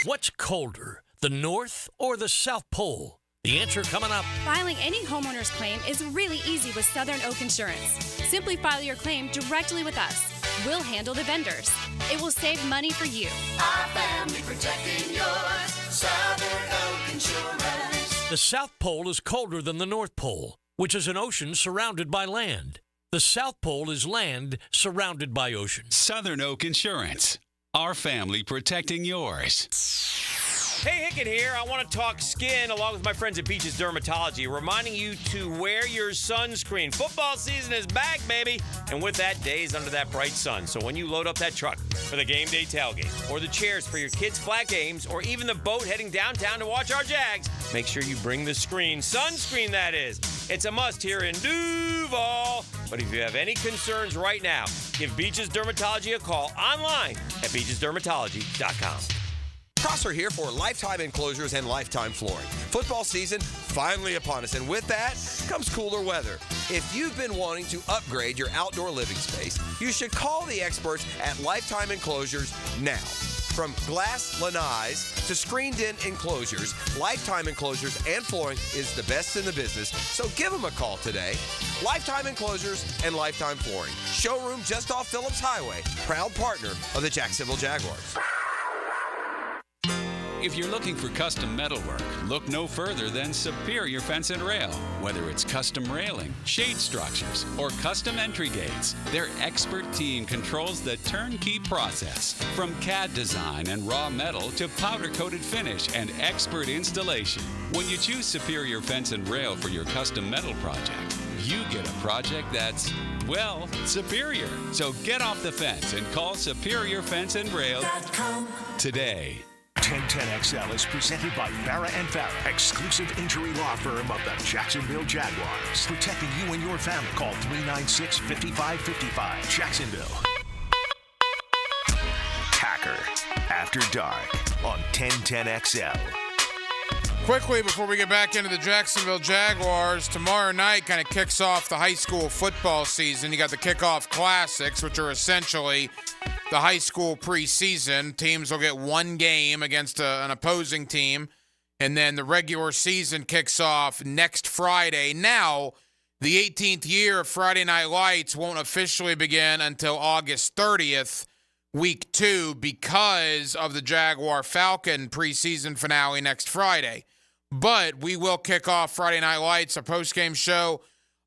What's colder, the North or the South Pole? The answer coming up.
Filing any homeowner's claim is really easy with Southern Oak Insurance. Simply file your claim directly with us. We'll handle the vendors. It will save money for you.
Our family protecting yours. Southern Oak Insurance.
The South Pole is colder than the North Pole, which is an ocean surrounded by land. The South Pole is land surrounded by ocean.
Southern Oak Insurance. Our family protecting yours.
Hey, Hicken here. I want to talk skin along with my friends at Beaches Dermatology, reminding you to wear your sunscreen. Football season is back, baby. And with that, days under that bright sun. So when you load up that truck for the game day tailgate, or the chairs for your kids' flag games, or even the boat heading downtown to watch our Jags, make sure you bring the screen. Sunscreen, that is. It's a must here in Duval. But if you have any concerns right now, give Beaches Dermatology a call online at beachesdermatology.com.
Prosser here for Lifetime Enclosures and Lifetime Flooring. Football season finally upon us, and with that comes cooler weather. If you've been wanting to upgrade your outdoor living space, you should call the experts at Lifetime Enclosures now. From glass lanais to screened-in enclosures, Lifetime Enclosures and Flooring is the best in the business, so give them a call today. Lifetime Enclosures and Lifetime Flooring. Showroom just off Phillips Highway. Proud partner of the Jacksonville Jaguars.
If you're looking for custom metalwork, look no further than Superior Fence and Rail. Whether it's custom railing, shade structures, or custom entry gates, their expert team controls the turnkey process. From CAD design and raw metal to powder-coated finish and expert installation. When you choose Superior Fence and Rail for your custom metal project, you get a project that's, well, superior. So get off the fence and call Superior Fence and Rail today.
1010XL is presented by Farah & Farah, exclusive injury law firm of the Jacksonville Jaguars. Protecting you and your family. Call 396-5555. Jacksonville. Hacker After Dark on 1010XL.
Quickly, before we get back into the Jacksonville Jaguars, tomorrow night kind of kicks off the high school football season. You got the kickoff classics, which are essentially the high school preseason. Teams will get one game against an opposing team, and then the regular season kicks off next Friday. Now, the 18th year of Friday Night Lights won't officially begin until August 30th, week 2, because of the Jaguar-Falcon preseason finale next Friday. But we will kick off Friday Night Lights, a postgame show,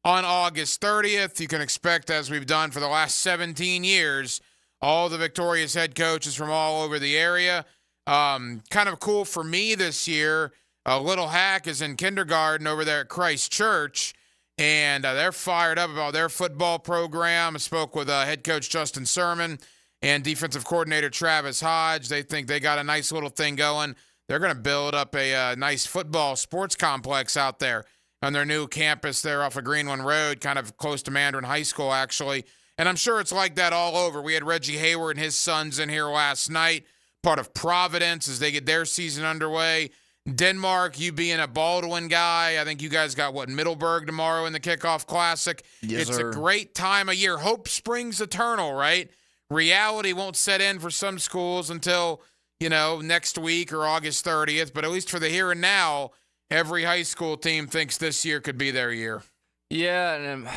on August 30th. You can expect, as we've done for the last 17 years, all the victorious head coaches from all over the area. Kind of cool for me this year, Little Hack is in kindergarten over there at Christ Church, and they're fired up about their football program. I spoke with head coach Justin Sermon and defensive coordinator Travis Hodge. They think they got a nice little thing going. They're going to build up a nice football sports complex out there on their new campus there off of Greenland Road, kind of close to Mandarin High School, actually. And I'm sure it's like that all over. We had Reggie Hayward and his sons in here last night, part of Providence as they get their season underway. Denmark, you being a Baldwin guy, I think you guys got, Middleburg tomorrow in the kickoff classic.
Yes,
it's
sir.
a great time of year. Hope springs eternal, right? Reality won't set in for some schools until, next week or August 30th. But at least for the here and now, every high school team thinks this year could be their year.
Yeah, and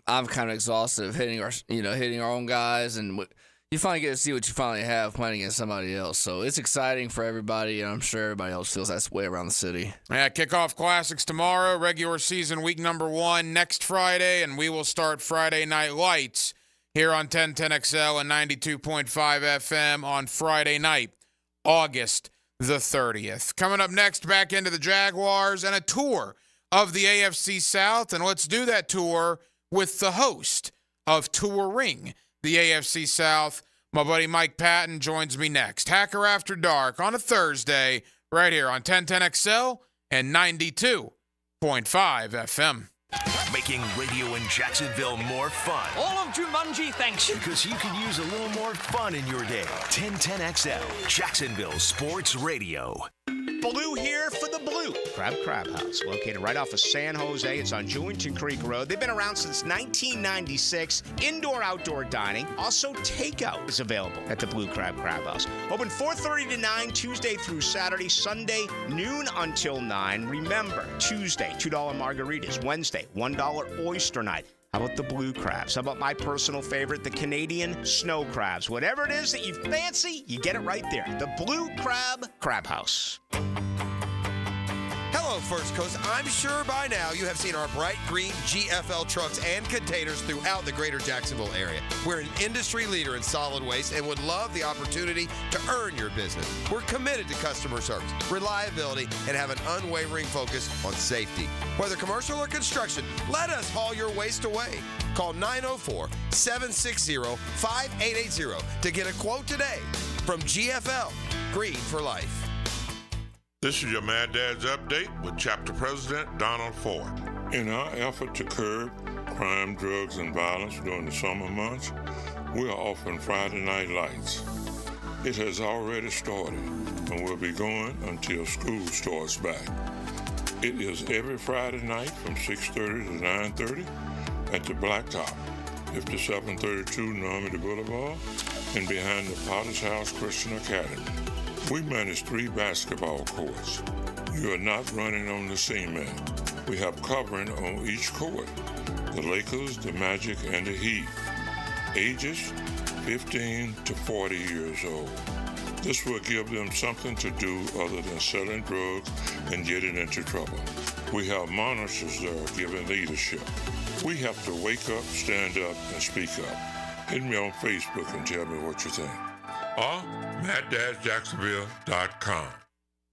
I'm kind of exhausted of hitting our own guys, and you finally get to see what you finally have playing against somebody else. So it's exciting for everybody, and I'm sure everybody else feels that way around the city.
Yeah, kickoff classics tomorrow, regular season week number 1 next Friday, and we will start Friday Night Lights here on 1010XL and 92.5 FM on Friday night, August the 30th. Coming up next, back into the Jaguars and a tour of the AFC South, and let's do that tour with the host of Touring the AFC South. My buddy Mike Patton joins me next. Hacker After Dark on a Thursday right here on 1010XL and 92.5 FM.
Making radio in Jacksonville more fun.
All of Jumanji, thanks.
Because you can use a little more fun in your day. 1010XL, Jacksonville Sports Radio.
Blue here for the Blue Crab House, located right off of San Jose. It's on Jewington Creek Road. They've been around since 1996. Indoor-outdoor dining. Also, takeout is available at the Blue Crab House. Open 4:30 to 9, Tuesday through Saturday. Sunday, noon until 9. Remember, Tuesday, $2 margaritas. Wednesday, $1 oyster night. How about the blue crabs? How about my personal favorite, the Canadian snow crabs? Whatever it is that you fancy, you get it right there. The Blue Crab House.
Hello, First Coast. I'm sure by now you have seen our bright green GFL trucks and containers throughout the greater Jacksonville area. We're an industry leader in solid waste and would love the opportunity to earn your business. We're committed to customer service, reliability, and have an unwavering focus on safety. Whether commercial or construction, let us haul your waste away. Call 904-760-5880 to get a quote today from GFL, Green for Life.
This is your Mad Dad's Update with Chapter President Donald Ford.
In our effort to curb crime, drugs, and violence during the summer months, we are offering Friday Night Lights. It has already started and will be going until school starts back. It is every Friday night from 6:30 to 9:30 at the Blacktop. 5732 Normandy Boulevard, and behind the Potter's House Christian Academy. We manage 3 basketball courts. You are not running on the cement. We have covering on each court. The Lakers, the Magic, and the Heat. Ages 15 to 40 years old. This will give them something to do other than selling drugs and getting into trouble. We have monitors there giving leadership. We have to wake up, stand up, and speak up. Hit me on Facebook and tell me what you think. Or MattDadJacksonville.com.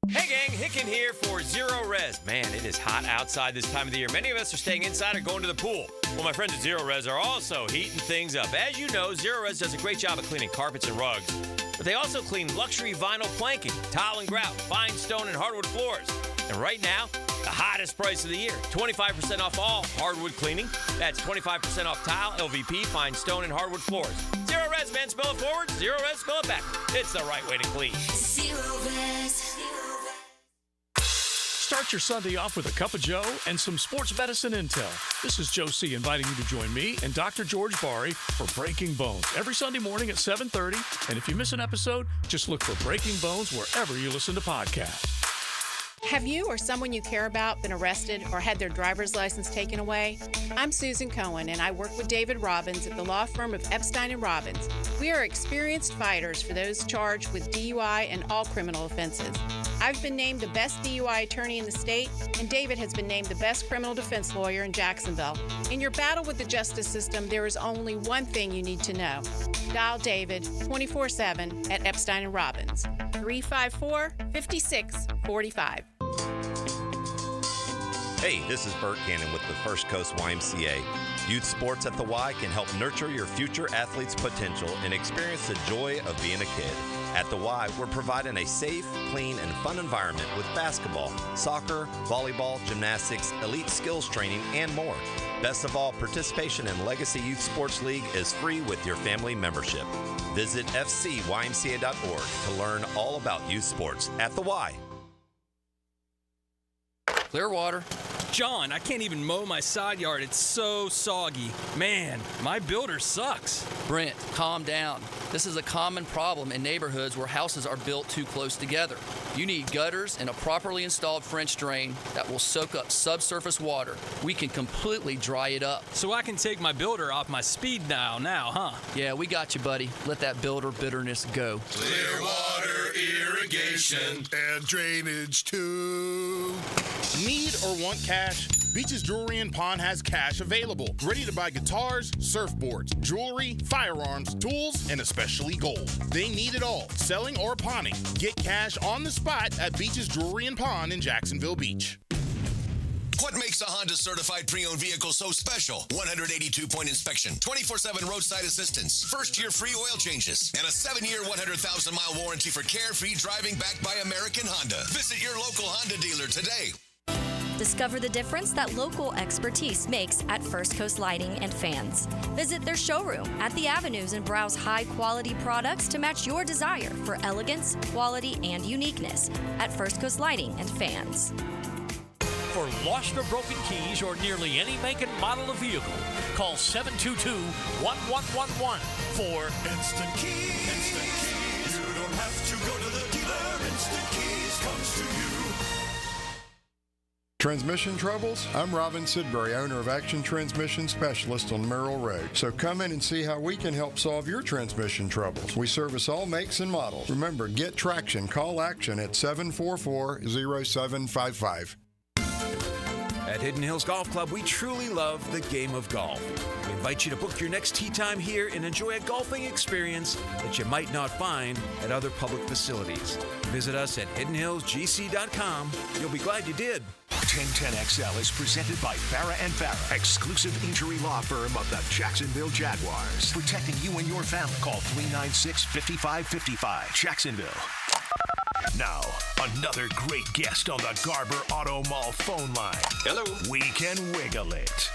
Hey gang, Hicken here for Zero Res. Man, it is hot outside this time of the year. Many of us are staying inside or going to the pool. Well, my friends at Zero Res are also heating things up. As you know, Zero Res does a great job of cleaning carpets and rugs, but they also clean luxury vinyl planking, tile and grout, fine stone and hardwood floors. And right now, the hottest price of the year, 25% off all hardwood cleaning. That's 25% off tile, LVP, fine stone, and hardwood floors. Zero Res, man, spell it forward. Zero Res, spell it back. It's the right way to clean.
Zero Res.
Start your Sunday off with a cup of Joe and some sports medicine intel. This is Joe C. inviting you to join me and Dr. George Bari for Breaking Bones every Sunday morning at 7:30. And if you miss an episode, just look for Breaking Bones wherever you listen to podcasts.
Have you or someone you care about been arrested or had their driver's license taken away? I'm Susan Cohen, and I work with David Robbins at the law firm of Epstein & Robbins. We are experienced fighters for those charged with DUI and all criminal offenses. I've been named the best DUI attorney in the state, and David has been named the best criminal defense lawyer in Jacksonville. In your battle with the justice system, there is only one thing you need to know. Dial David 24/7 at Epstein & Robbins, 354-5645.
Hey, this is Bert Cannon with the First Coast YMCA. Youth sports at the Y can help nurture your future athlete's potential and experience the joy of being a kid. At the Y, we're providing a safe, clean, and fun environment with basketball, soccer, volleyball, gymnastics, elite skills training, and more. Best of all, participation in Legacy Youth Sports League is free with your family membership. Visit fcymca.org to learn all about youth sports at the Y.
Clearwater. John, I can't even mow my side yard. It's so soggy. Man, my builder sucks.
Brent, calm down. This is a common problem in neighborhoods where houses are built too close together. You need gutters and a properly installed French drain that will soak up subsurface water. We can completely dry it up.
So I can take my builder off my speed dial now, huh?
Yeah, we got you, buddy. Let that builder bitterness go.
Clearwater irrigation and drainage too.
Need or want cash? Beaches Jewelry and Pawn has cash available. Ready to buy guitars, surfboards, jewelry, firearms, tools, and especially gold. They need it all, selling or pawning. Get cash on the spot at Beaches Jewelry and Pawn in Jacksonville Beach.
What makes a Honda certified pre-owned vehicle so special? 182-point inspection, 24/7 roadside assistance, first-year free oil changes, and a 7-year, 100,000-mile warranty for carefree driving backed by American Honda. Visit your local Honda dealer today.
Discover the difference that local expertise makes at First Coast Lighting and Fans. Visit their showroom at the Avenues and browse high-quality products to match your desire for elegance, quality, and uniqueness at First Coast Lighting and Fans.
For lost or broken keys or nearly any make and model of vehicle, call 722-1111 for
Instant Keys. Instant Keys. You don't have to go to the dealer. Instant Keys comes to you.
Transmission troubles? I'm Robin Sidbury, owner of Action Transmission Specialist on Merrill Road. So come in and see how we can help solve your transmission troubles. We service all makes and models. Remember, get traction. Call Action at 744-0755.
At Hidden Hills Golf Club, we truly love the game of golf. We invite you to book your next tee time here and enjoy a golfing experience that you might not find at other public facilities. Visit us at hiddenhillsgc.com. You'll be glad you did.
1010XL is presented by Farah & Farah, exclusive injury law firm of the Jacksonville Jaguars. Protecting you and your family. Call 396-5555. Jacksonville. Now, another great guest on the Garber Auto Mall phone line.
Hello.
We can wiggle it.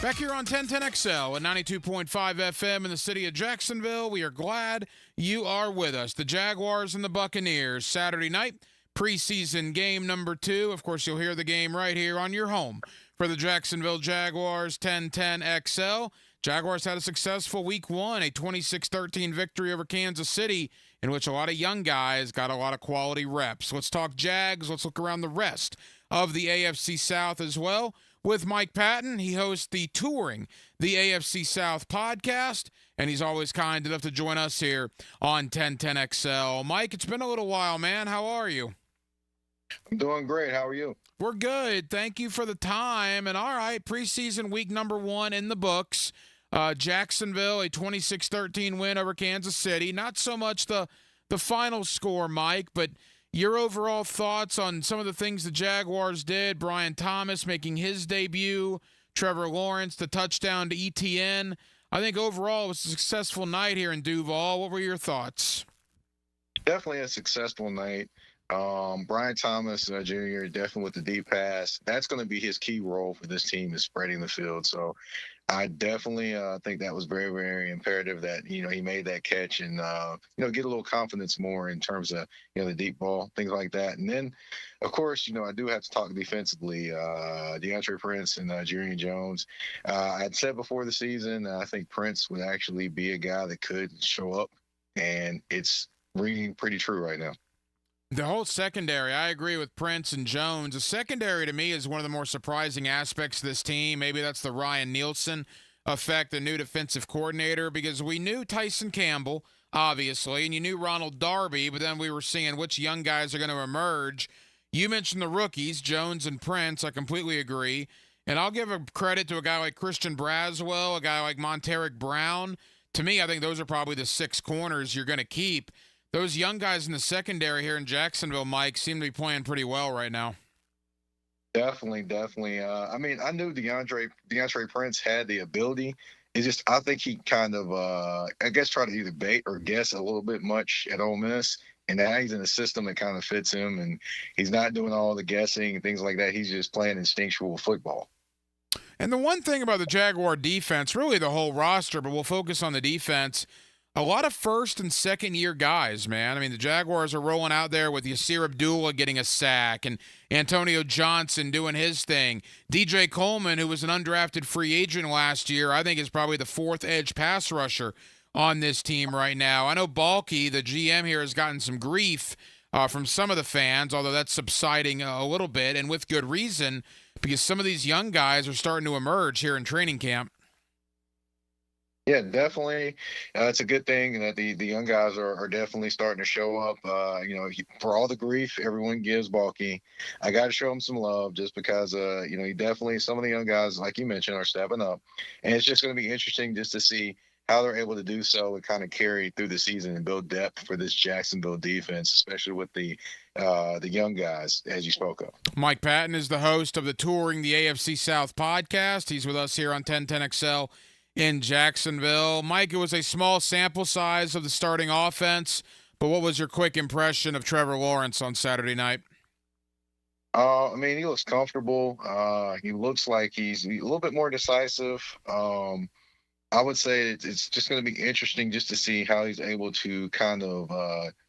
Back here on 1010XL at 92.5 FM in the city of Jacksonville. We are glad you are with us. The Jaguars and the Buccaneers, Saturday night, preseason game number 2. Of course, you'll hear the game right here on your home for the Jacksonville Jaguars, 1010XL. Jaguars had a successful week 1, a 26-13 victory over Kansas City, in which a lot of young guys got a lot of quality reps. Let's talk Jags. Let's look around the rest of the AFC South as well with Mike Patton. He hosts the Touring the AFC South podcast, and he's always kind enough to join us here on 1010XL. Mike, it's been a little while, man. How are you?
I'm doing great. How are you?
We're good. Thank you for the time. And all right, preseason week number 1 in the books. Jacksonville, a 26-13 win over Kansas City. Not so much the final score, Mike, but your overall thoughts on some of the things the Jaguars did. Brian Thomas making his debut, Trevor Lawrence, the touchdown to ETN. I think overall it was a successful night here in Duval. What were your thoughts?
Definitely a successful night. Brian Thomas, Jr., definitely with the deep pass. That's going to be his key role for this team, is spreading the field. So I definitely think that was very, very imperative that, he made that catch and, get a little confidence more in terms of, the deep ball, things like that. And then, of course, I do have to talk defensively. DeAndre Prince and Jerry Jones. I had said before the season, I think Prince would actually be a guy that could show up, and it's ringing pretty true right now.
The whole secondary, I agree with Prince and Jones. The secondary, to me, is one of the more surprising aspects of this team. Maybe that's the Ryan Nielsen effect, the new defensive coordinator, because we knew Tyson Campbell, obviously, and you knew Ronald Darby, but then we were seeing which young guys are going to emerge. You mentioned the rookies, Jones and Prince. I completely agree. And I'll give a credit to a guy like Christian Braswell, a guy like Monteric Brown. To me, I think those are probably the 6 corners you're going to keep. Those young guys in the secondary here in Jacksonville, Mike, seem to be playing pretty well right now.
Definitely. I knew DeAndre Prince had the ability. It's just, I think he kind of, tried to either bait or guess a little bit much at Ole Miss. And now he's in a system that kind of fits him, and he's not doing all the guessing and things like that. He's just playing instinctual football.
And the one thing about the Jaguar defense, really the whole roster, but we'll focus on the defense, a lot of first and second year guys, man. I mean, the Jaguars are rolling out there with Yasir Abdullah getting a sack and Antonio Johnson doing his thing. DJ Coleman, who was an undrafted free agent last year, I think is probably the 4th edge pass rusher on this team right now. I know Balky, the GM here, has gotten some grief from some of the fans, although that's subsiding a little bit, and with good reason, because some of these young guys are starting to emerge here in training camp.
Yeah, definitely. It's a good thing that the young guys are definitely starting to show up. For all the grief everyone gives Balky, I got to show him some love just because, he definitely, some of the young guys, like you mentioned, are stepping up. And it's just going to be interesting just to see how they're able to do so and kind of carry through the season and build depth for this Jacksonville defense, especially with the young guys, as you spoke of.
Mike Patton is the host of the Touring the AFC South podcast. He's with us here on 1010XL in Jacksonville. Mike, it was a small sample size of the starting offense, but what was your quick impression of Trevor Lawrence on Saturday night?
He looks comfortable. He looks like he's a little bit more decisive. I would say it's just going to be interesting just to see how he's able to kind of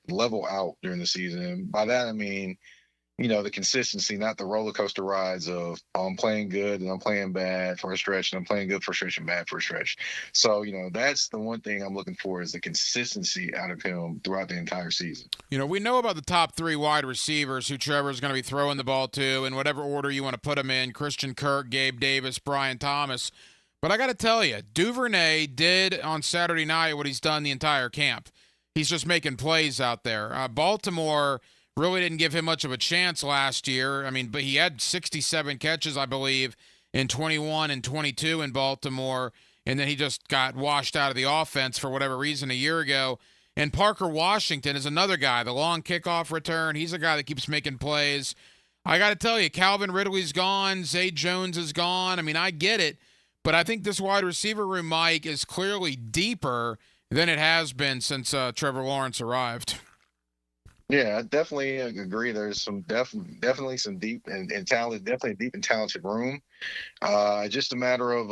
level out during the season. And by that, I mean, the consistency, not the roller coaster rides of I'm playing good and I'm playing bad for a stretch and I'm playing good for a stretch and bad for a stretch. So, that's the one thing I'm looking for is the consistency out of him throughout the entire season.
We know about the top 3 wide receivers who Trevor's going to be throwing the ball to in whatever order you want to put them in: Christian Kirk, Gabe Davis, Brian Thomas. But I got to tell you, Duvernay did on Saturday night what he's done the entire camp. He's just making plays out there. Baltimore really didn't give him much of a chance last year. But he had 67 catches, I believe, in 21 and 22 in Baltimore, and then he just got washed out of the offense for whatever reason a year ago. And Parker Washington is another guy, the long kickoff return. He's a guy that keeps making plays. I got to tell you, Calvin Ridley's gone. Zay Jones is gone. I get it, but I think this wide receiver room, Mike, is clearly deeper than it has been since Trevor Lawrence arrived.
Yeah, I definitely agree. There's some definitely some deep and talented, definitely a deep and talented room. Just a matter of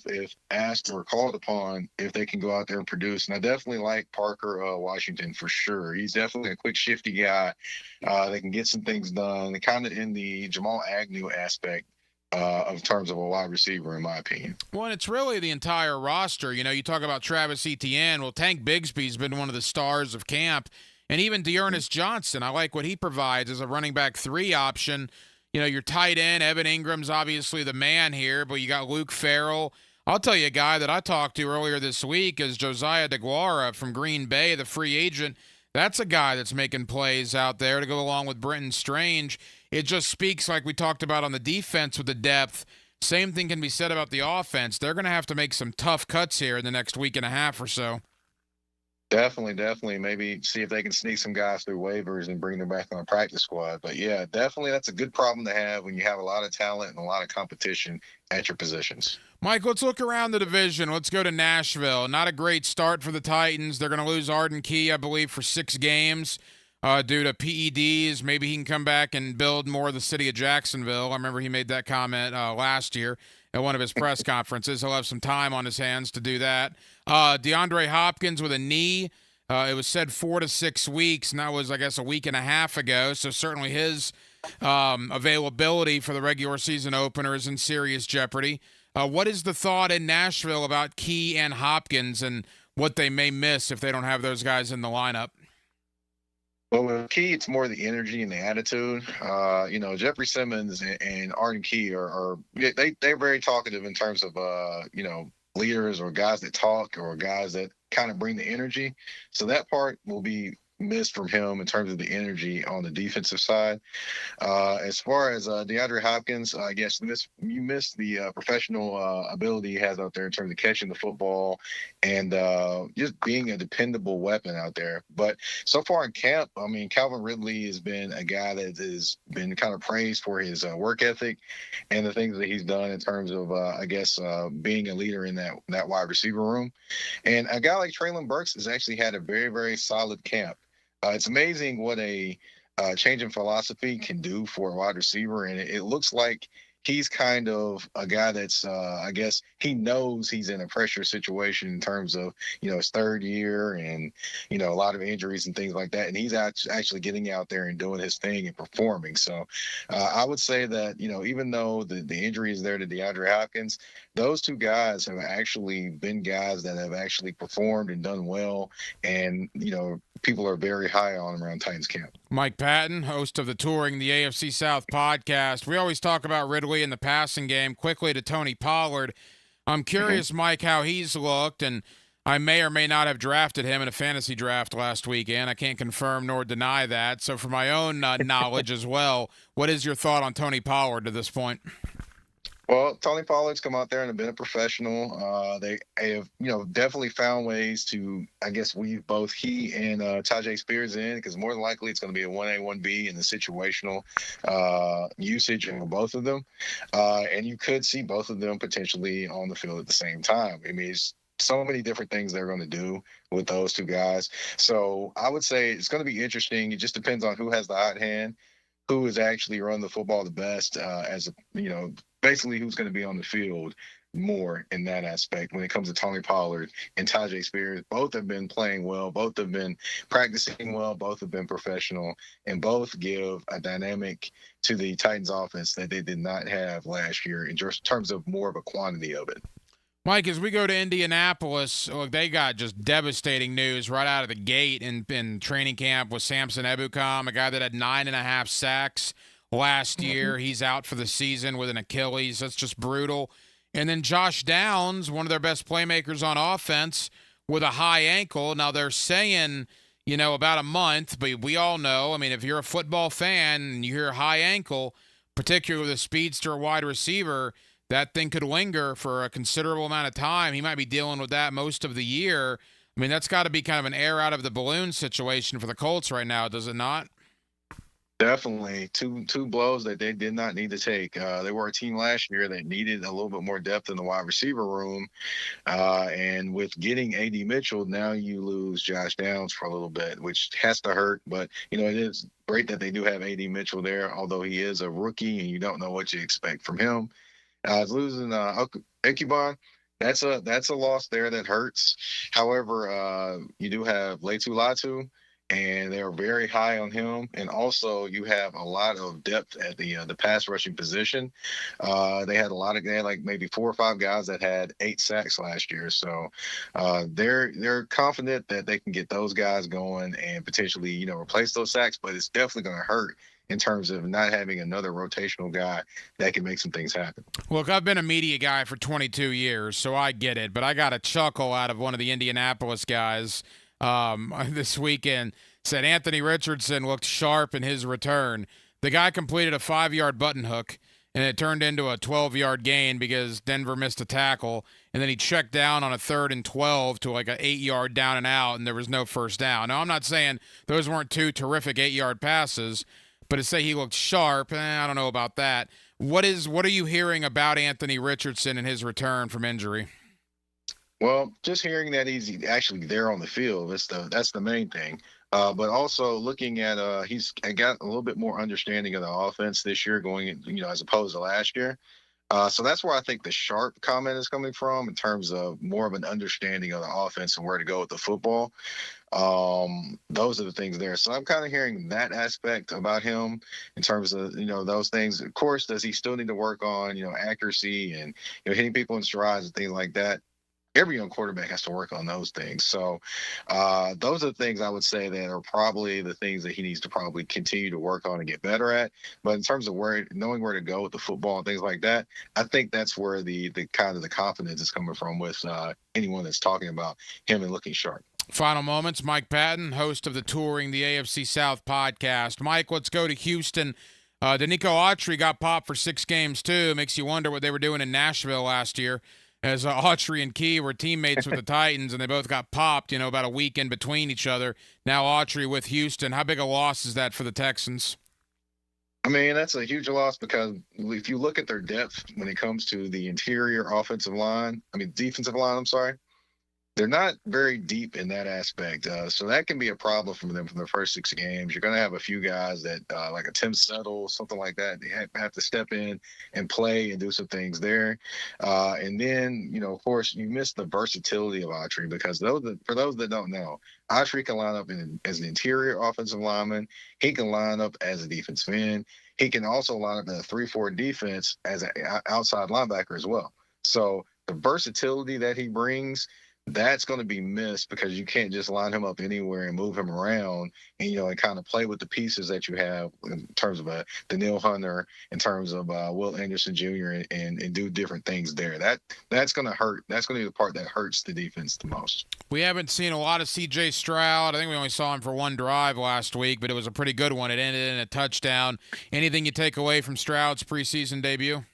if asked or called upon, if they can go out there and produce. And I definitely like Parker Washington for sure. He's definitely a quick, shifty guy. They can get some things done. Kind of in the Jamal Agnew aspect. of terms of a wide receiver, in my opinion.
Well, and it's really the entire roster. You know, you talk about Travis Etienne. Well, Tank Bigsby's been one of the stars of camp. And even Dearness Johnson, I like what he provides as a running back 3 option. You know, your tight end, Evan Ingram's obviously the man here, but you got Luke Farrell. I'll tell you a guy that I talked to earlier this week is Josiah DeGuara from Green Bay, the free agent. That's a guy that's making plays out there to go along with Brenton Strange. It just speaks, like we talked about on the defense with the depth. Same thing can be said about the offense. They're going to have to make some tough cuts here in the next week and a half or so.
Definitely. Maybe see if they can sneak some guys through waivers and bring them back on the practice squad. But, yeah, definitely that's a good problem to have when you have a lot of talent and a lot of competition at your positions.
Mike, let's look around the division. Let's go to Nashville. Not a great start for the Titans. They're going to lose Arden Key, I believe, for 6 games. Due to PEDs. Maybe he can come back and build more of the city of Jacksonville. I remember he made that comment last year at one of his press conferences. He'll have some time on his hands to do that. DeAndre Hopkins with a knee. It was said 4 to 6 weeks, and that was, I guess, a week and a half ago. So certainly his availability for the regular season opener is in serious jeopardy. What is the thought in Nashville about Key and Hopkins and what they may miss if they don't have those guys in the lineup?
Well, with Key, it's more the energy and the attitude. Jeffrey Simmons and Arden Key they're very talkative in terms of, leaders or guys that talk or guys that kind of bring the energy. So that part will be missed from him in terms of the energy on the defensive side. As far as DeAndre Hopkins, I guess you missed the professional ability he has out there in terms of catching the football and just being a dependable weapon out there. But so far in camp, I mean, Calvin Ridley has been a guy that has been kind of praised for his work ethic and the things that he's done in terms of, being a leader in that wide receiver room. And a guy like Treylon Burks has actually had a very, very solid camp. It's amazing what a change in philosophy can do for a wide receiver, and it looks like he's kind of a guy that's, he knows he's in a pressure situation in terms of, his 3rd year and, a lot of injuries and things like that. And he's actually getting out there and doing his thing and performing. So I would say that, even though the injury is there to DeAndre Hopkins, those 2 guys have actually been guys that have actually performed and done well. And, people are very high on him around Titans camp.
Mike Patton, host of the Touring the AFC South podcast. We always talk about Ridley in the passing game. Quickly to Tony Pollard. I'm curious, Mike, how he's looked, and I may or may not have drafted him in a fantasy draft last weekend. I can't confirm nor deny that. So for my own knowledge as well, what is your thought on Tony Pollard to this point?
Well, Tony Pollard's come out there and been a professional. They have, definitely found ways to, weave both he and Tajay Spears in, because more than likely it's going to be a 1A, 1B in the situational usage of both of them. And you could see both of them potentially on the field at the same time. I mean, it's so many different things they're going to do with those 2 guys. So I would say it's going to be interesting. It just depends on who has the hot hand, who is actually running the football the best, basically who's going to be on the field more in that aspect when it comes to Tony Pollard and Tajay Spears. Both have been playing well. Both have been practicing well. Both have been professional, and both give a dynamic to the Titans offense that they did not have last year in terms of more of a quantity of it.
Mike, as we go to Indianapolis, look, they got just devastating news right out of the gate in training camp with Samson Ebukam, a guy that had 9.5 sacks last year. He's out for the season with an Achilles. That's just brutal. And then Josh Downs, one of their best playmakers on offense, with a high ankle. Now they're saying, about a month, but we all know, I mean, if you're a football fan and you hear high ankle, particularly with a speedster wide receiver, that thing could linger for a considerable amount of time. He might be dealing with that most of the year. I mean, that's got to be kind of an air out of the balloon situation for the Colts right now, does it not?
Definitely. Two blows that they did not need to take. They were a team last year that needed a little bit more depth in the wide receiver room. And with getting A.D. Mitchell, now you lose Josh Downs for a little bit, which has to hurt. But, it is great that they do have A.D. Mitchell there, although he is a rookie and you don't know what you expect from him. Losing Ekubon, that's a loss there that hurts. However, you do have Latu Latu and they are very high on him. And also, you have a lot of depth at the pass rushing position. They had like maybe 4 or 5 guys that had 8 sacks last year. So they're confident that they can get those guys going and potentially replace those sacks. But it's definitely going to hurt in terms of not having another rotational guy that can make some things happen.
Look, I've been a media guy for 22 years, so I get it. But I got a chuckle out of one of the Indianapolis guys this weekend. Said Anthony Richardson looked sharp in his return. The guy completed a 5-yard button hook, and it turned into a 12-yard gain because Denver missed a tackle. And then he checked down on a 3rd and 12 to like an 8-yard down and out, and there was no first down. Now, I'm not saying those weren't 2 terrific 8-yard passes, but to say he looked sharp, I don't know about that. What are you hearing about Anthony Richardson and his return from injury?
Well, just hearing that he's actually there on the field, that's the main thing. But also looking at he's got a little bit more understanding of the offense this year going, as opposed to last year. So that's where I think the sharp comment is coming from in terms of more of an understanding of the offense and where to go with the football. Those are the things there. So I'm kind of hearing that aspect about him in terms of, those things. Of course, does he still need to work on, accuracy and, hitting people in strides and things like that? Every young quarterback has to work on those things. So those are the things I would say that are probably the things that he needs to probably continue to work on and get better at. But in terms of knowing where to go with the football and things like that, I think that's where the kind of the confidence is coming from with anyone that's talking about him and looking sharp.
Final moments, Mike Patton, host of the Touring the AFC South podcast. Mike, let's go to Houston. Danico Autry got popped for 6 games, too. Makes you wonder what they were doing in Nashville last year, as Autry and Key were teammates with the Titans, and they both got popped, about a week in between each other. Now Autry with Houston. How big a loss is that for the Texans?
I mean, that's a huge loss because if you look at their depth when it comes to the interior defensive line, I'm sorry, they're not very deep in that aspect. So that can be a problem for them from the first 6 games. You're going to have a few guys that, like a Tim Settle, something like that, they have to step in and play and do some things there. And then, of course, you miss the versatility of Autry because for those that don't know, Autry can line up as an interior offensive lineman. He can line up as a defensive end. He can also line up in a 3-4 defense as an outside linebacker as well. So the versatility that he brings, that's going to be missed because you can't just line him up anywhere and move him around and, and kind of play with the pieces that you have in terms of Danielle Hunter, in terms of Will Anderson Jr. and do different things there. That's going to hurt. That's going to be the part that hurts the defense the most.
We haven't seen a lot of C.J. Stroud. I think we only saw him for 1 drive last week, but it was a pretty good one. It ended in a touchdown. Anything you take away from Stroud's preseason debut?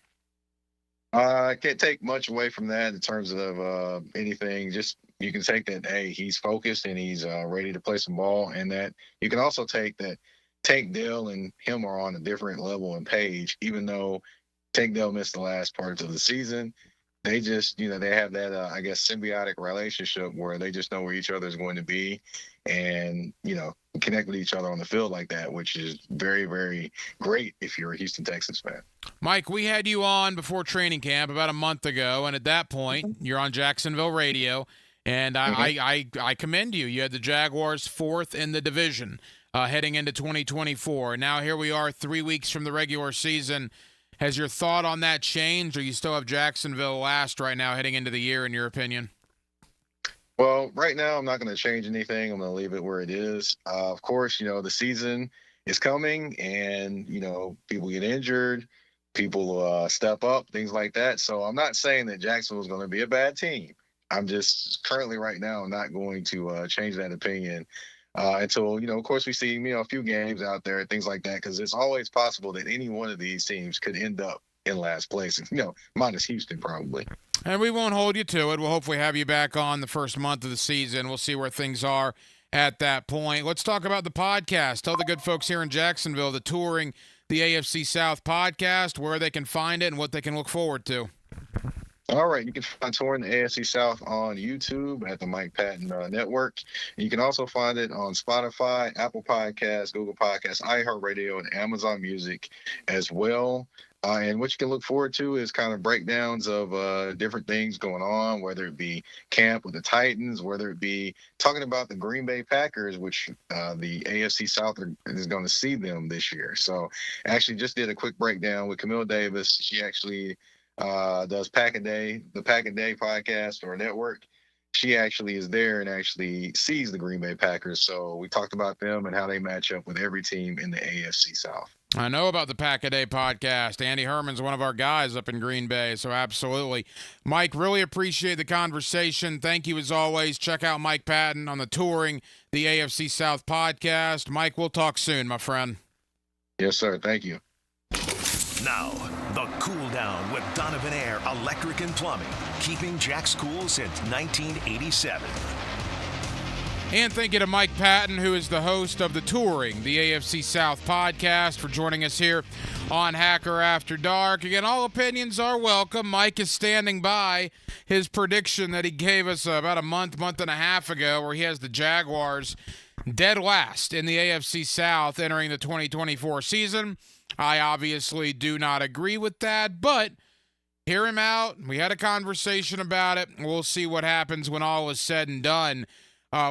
I can't take much away from that in terms of anything. Just you can take that, hey, he's focused and he's ready to play some ball, and that you can also take that Tank Dell and him are on a different level and page, even though Tank Dell missed the last part of the season. They just, they have that, symbiotic relationship where they just know where each other is going to be and, connect with each other on the field like that, which is very, very great if you're a Houston Texans fan.
Mike, we had you on before training camp about a month ago, and at that point, you're on Jacksonville radio, and I commend you. You had the Jaguars 4th in the division heading into 2024. Now here we are 3 weeks from the regular season. Has your thought on that changed, or you still have Jacksonville last right now heading into the year, in your opinion?
Well, right now I'm not going to change anything. I'm going to leave it where it is. Of course, the season is coming, and, people get injured, people step up, things like that. So I'm not saying that Jacksonville is going to be a bad team. I'm just currently right now not going to change that opinion until, of course, we see, a few games out there, things like that, because it's always possible that any one of these teams could end up in last place, minus Houston probably.
And we won't hold you to it. We'll hopefully have you back on the first month of the season. We'll see where things are at that point. Let's talk about the podcast. Tell the good folks here in Jacksonville, the Touring the AFC South podcast, where they can find it and what they can look forward to.
All right. You can find Touring the AFC South on YouTube at the Mike Patton Network. You can also find it on Spotify, Apple Podcasts, Google Podcasts, iHeartRadio, and Amazon Music as well. And what you can look forward to is kind of breakdowns of different things going on, whether it be camp with the Titans, whether it be talking about the Green Bay Packers, which the AFC South is going to see them this year. So actually just did a quick breakdown with Camille Davis. She actually does Pack a Day, the Pack a Day podcast or network. She actually is there and actually sees the Green Bay Packers. So we talked about them and how they match up with every team in the AFC South.
I know about the Pack a Day podcast. Andy Herman's one of our guys up in Green Bay, so absolutely. Mike, really appreciate the conversation. Thank you as always. Check out Mike Patton on the Touring, the AFC South podcast. Mike, we'll talk soon, my friend.
Yes, sir. Thank you.
Now, the cool down with Donovan Air Electric and Plumbing, keeping Jack's cool since 1987.
And thank you to Mike Patton, who is the host of the Touring, the AFC South podcast, for joining us here on Hacker After Dark. Again, all opinions are welcome. Mike is standing by his prediction that he gave us about a month and a half ago, where he has the Jaguars dead last in the AFC South entering the 2024 season. I obviously do not agree with that, but hear him out. We had a conversation about it. We'll see what happens when all is said and done.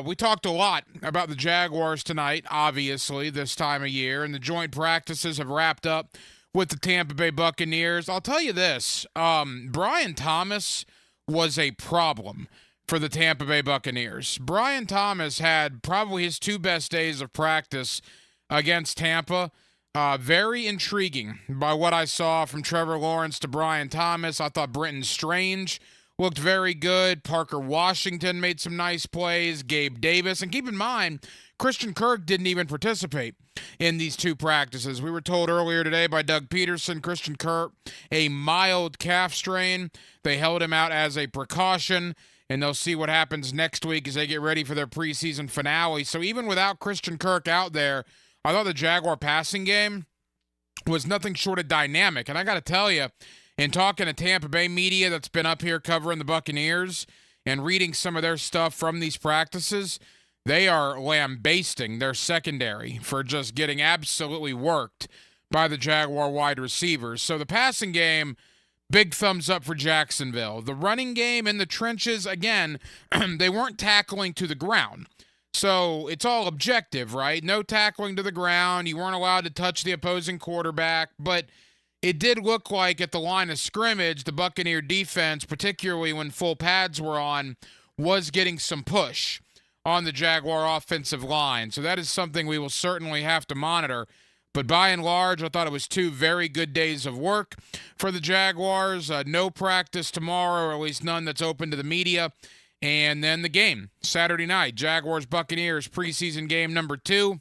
We talked a lot about the Jaguars tonight, obviously, this time of year, and the joint practices have wrapped up with the Tampa Bay Buccaneers. I'll tell you this, Brian Thomas was a problem for the Tampa Bay Buccaneers. Brian Thomas had probably his two best days of practice against Tampa. Very intriguing by what I saw from Trevor Lawrence to Brian Thomas. I thought Brenton Strange looked very good. Parker Washington made some nice plays. Gabe Davis. And keep in mind, Christian Kirk didn't even participate in these two practices. We were told earlier today by Doug Peterson, Christian Kirk, a mild calf strain. They held him out as a precaution, and they'll see what happens next week as they get ready for their preseason finale. So even without Christian Kirk out there, I thought the Jaguar passing game was nothing short of dynamic. And I got to tell you, in talking to Tampa Bay media that's been up here covering the Buccaneers and reading some of their stuff from these practices, they are lambasting their secondary for just getting absolutely worked by the Jaguar wide receivers. So the passing game, big thumbs up for Jacksonville. The running game in the trenches, again, they weren't tackling to the ground. So it's all objective, right? No tackling to the ground. You weren't allowed to touch the opposing quarterback, but it did look like at the line of scrimmage, the Buccaneer defense, particularly when full pads were on, was getting some push on the Jaguar offensive line. So that is something we will certainly have to monitor. But by and large, I thought it was two very good days of work for the Jaguars. No practice tomorrow, or at least none that's open to the media. And then the game, Saturday night, Jaguars-Buccaneers preseason game number 2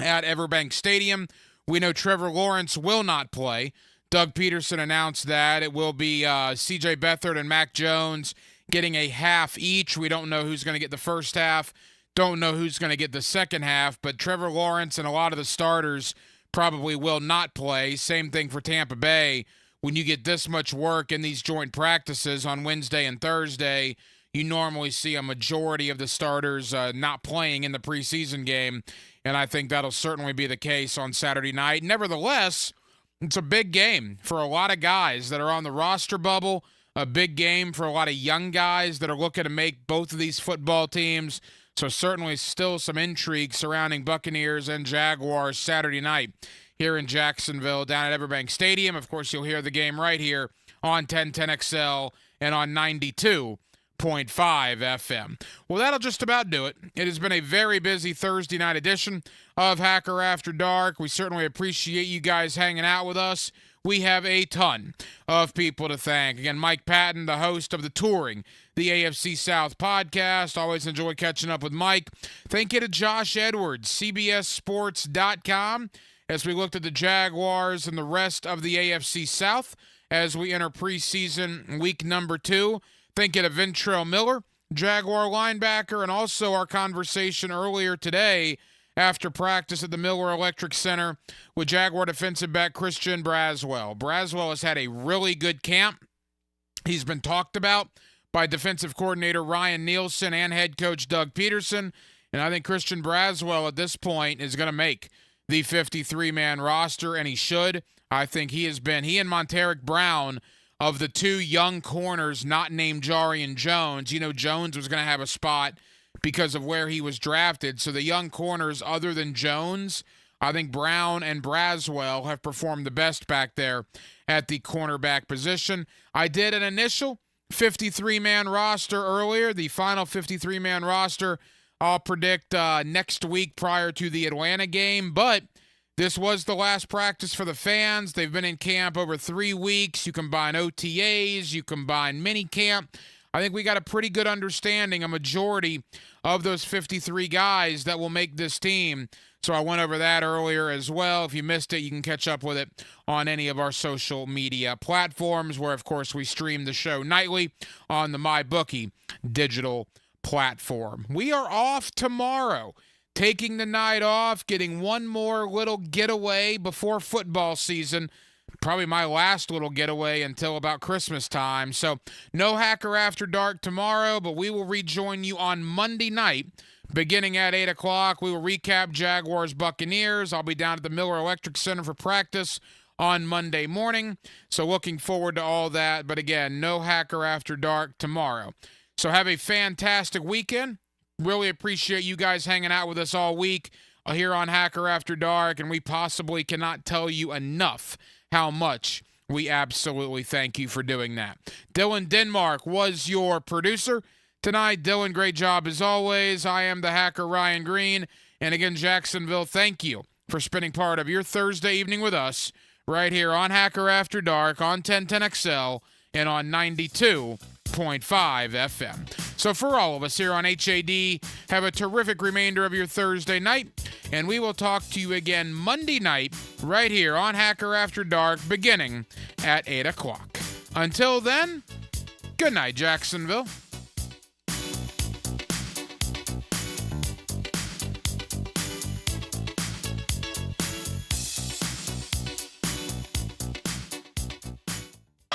at Everbank Stadium. We know Trevor Lawrence will not play. Doug Peterson announced that. It will be C.J. Beathard and Mac Jones getting a half each. We don't know who's going to get the first half. Don't know who's going to get the second half. But Trevor Lawrence and a lot of the starters probably will not play. Same thing for Tampa Bay. When you get this much work in these joint practices on Wednesday and Thursday, you normally see a majority of the starters not playing in the preseason game, and I think that'll certainly be the case on Saturday night. Nevertheless, it's a big game for a lot of guys that are on the roster bubble, a big game for a lot of young guys that are looking to make both of these football teams, so certainly still some intrigue surrounding Buccaneers and Jaguars Saturday night here in Jacksonville down at Everbank Stadium. Of course, you'll hear the game right here on 1010XL and on 92.5 FM. Well, that'll just about do it. It has been a very busy Thursday night edition of Hacker After Dark. We certainly appreciate you guys hanging out with us. We have a ton of people to thank. Again, Mike Patton, the host of the Touring, the AFC South podcast. Always enjoy catching up with Mike. Thank you to Josh Edwards, CBSSports.com, as we looked at the Jaguars and the rest of the AFC South as we enter preseason week number 2. Thank you to Ventrell Miller, Jaguar linebacker, and also our conversation earlier today after practice at the Miller Electric Center with Jaguar defensive back Christian Braswell. Braswell has had a really good camp. He's been talked about by defensive coordinator Ryan Nielsen and head coach Doug Peterson, and I think Christian Braswell at this point is going to make the 53-man roster, and he should. I think he and Monteric Brown, of the two young corners not named Jarian Jones, Jones was going to have a spot because of where he was drafted. So the young corners other than Jones, I think Brown and Braswell have performed the best back there at the cornerback position. I did an initial 53-man roster earlier. The final 53-man roster I'll predict next week prior to the Atlanta game, but this was the last practice for the fans. They've been in camp over 3 weeks. You combine OTAs, you combine mini camp. I think we got a pretty good understanding, a majority of those 53 guys that will make this team. So I went over that earlier as well. If you missed it, you can catch up with it on any of our social media platforms, where, of course, we stream the show nightly on the MyBookie digital platform. We are off tomorrow, taking the night off, getting one more little getaway before football season. Probably my last little getaway until about Christmas time. So no Hacker After Dark tomorrow, but we will rejoin you on Monday night beginning at 8 o'clock. We will recap Jaguars-Buccaneers. I'll be down at the Miller Electric Center for practice on Monday morning. So looking forward to all that. But again, no Hacker After Dark tomorrow. So have a fantastic weekend. Really appreciate you guys hanging out with us all week here on Hacker After Dark, and we possibly cannot tell you enough how much we absolutely thank you for doing that. Dylan Denmark was your producer tonight. Dylan, great job as always. I am the Hacker Ryan Green, and again, Jacksonville, thank you for spending part of your Thursday evening with us right here on Hacker After Dark on 1010XL and on 92.5 FM. So for all of us here on HAD, have a terrific remainder of your Thursday night, and we will talk to you again Monday night right here on Hacker After Dark beginning at 8 o'clock. Until then, good night, Jacksonville.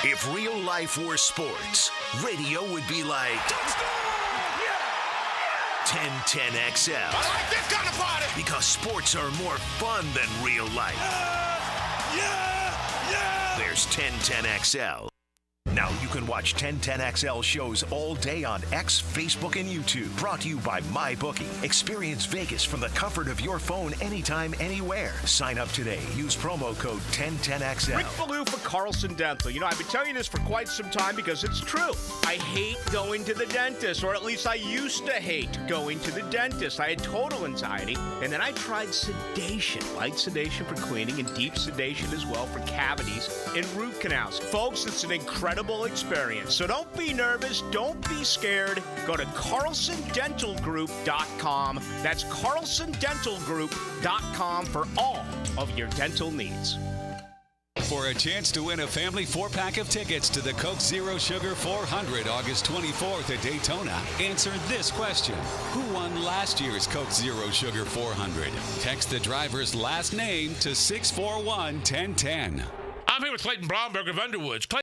If real life were sports, radio would be like 1010XL.
I like this kind of party.
Because sports are more fun than real life. There's 1010XL. Now you can watch 1010XL shows all day on X, Facebook, and YouTube. Brought to you by MyBookie. Experience Vegas from the comfort of your phone anytime, anywhere. Sign up today. Use promo code 1010XL.
Rick Ballou for Carlson Dental. I've been telling you this for quite some time because it's true. I hate going to the dentist, or at least I used to hate going to the dentist. I had total anxiety, and then I tried sedation. Light sedation for cleaning and deep sedation as well for cavities and root canals. Folks, it's an incredible experience. So don't be nervous. Don't be scared. Go to CarlsonDentalGroup.com. That's CarlsonDentalGroup.com for all of your dental needs.
For a chance to win a family 4-pack of tickets to the Coke Zero Sugar 400 August 24th at Daytona, answer this question. Who won last year's Coke Zero Sugar 400? Text the driver's last name to 641-1010.
I'm here with Clayton Blomberg of Underwoods.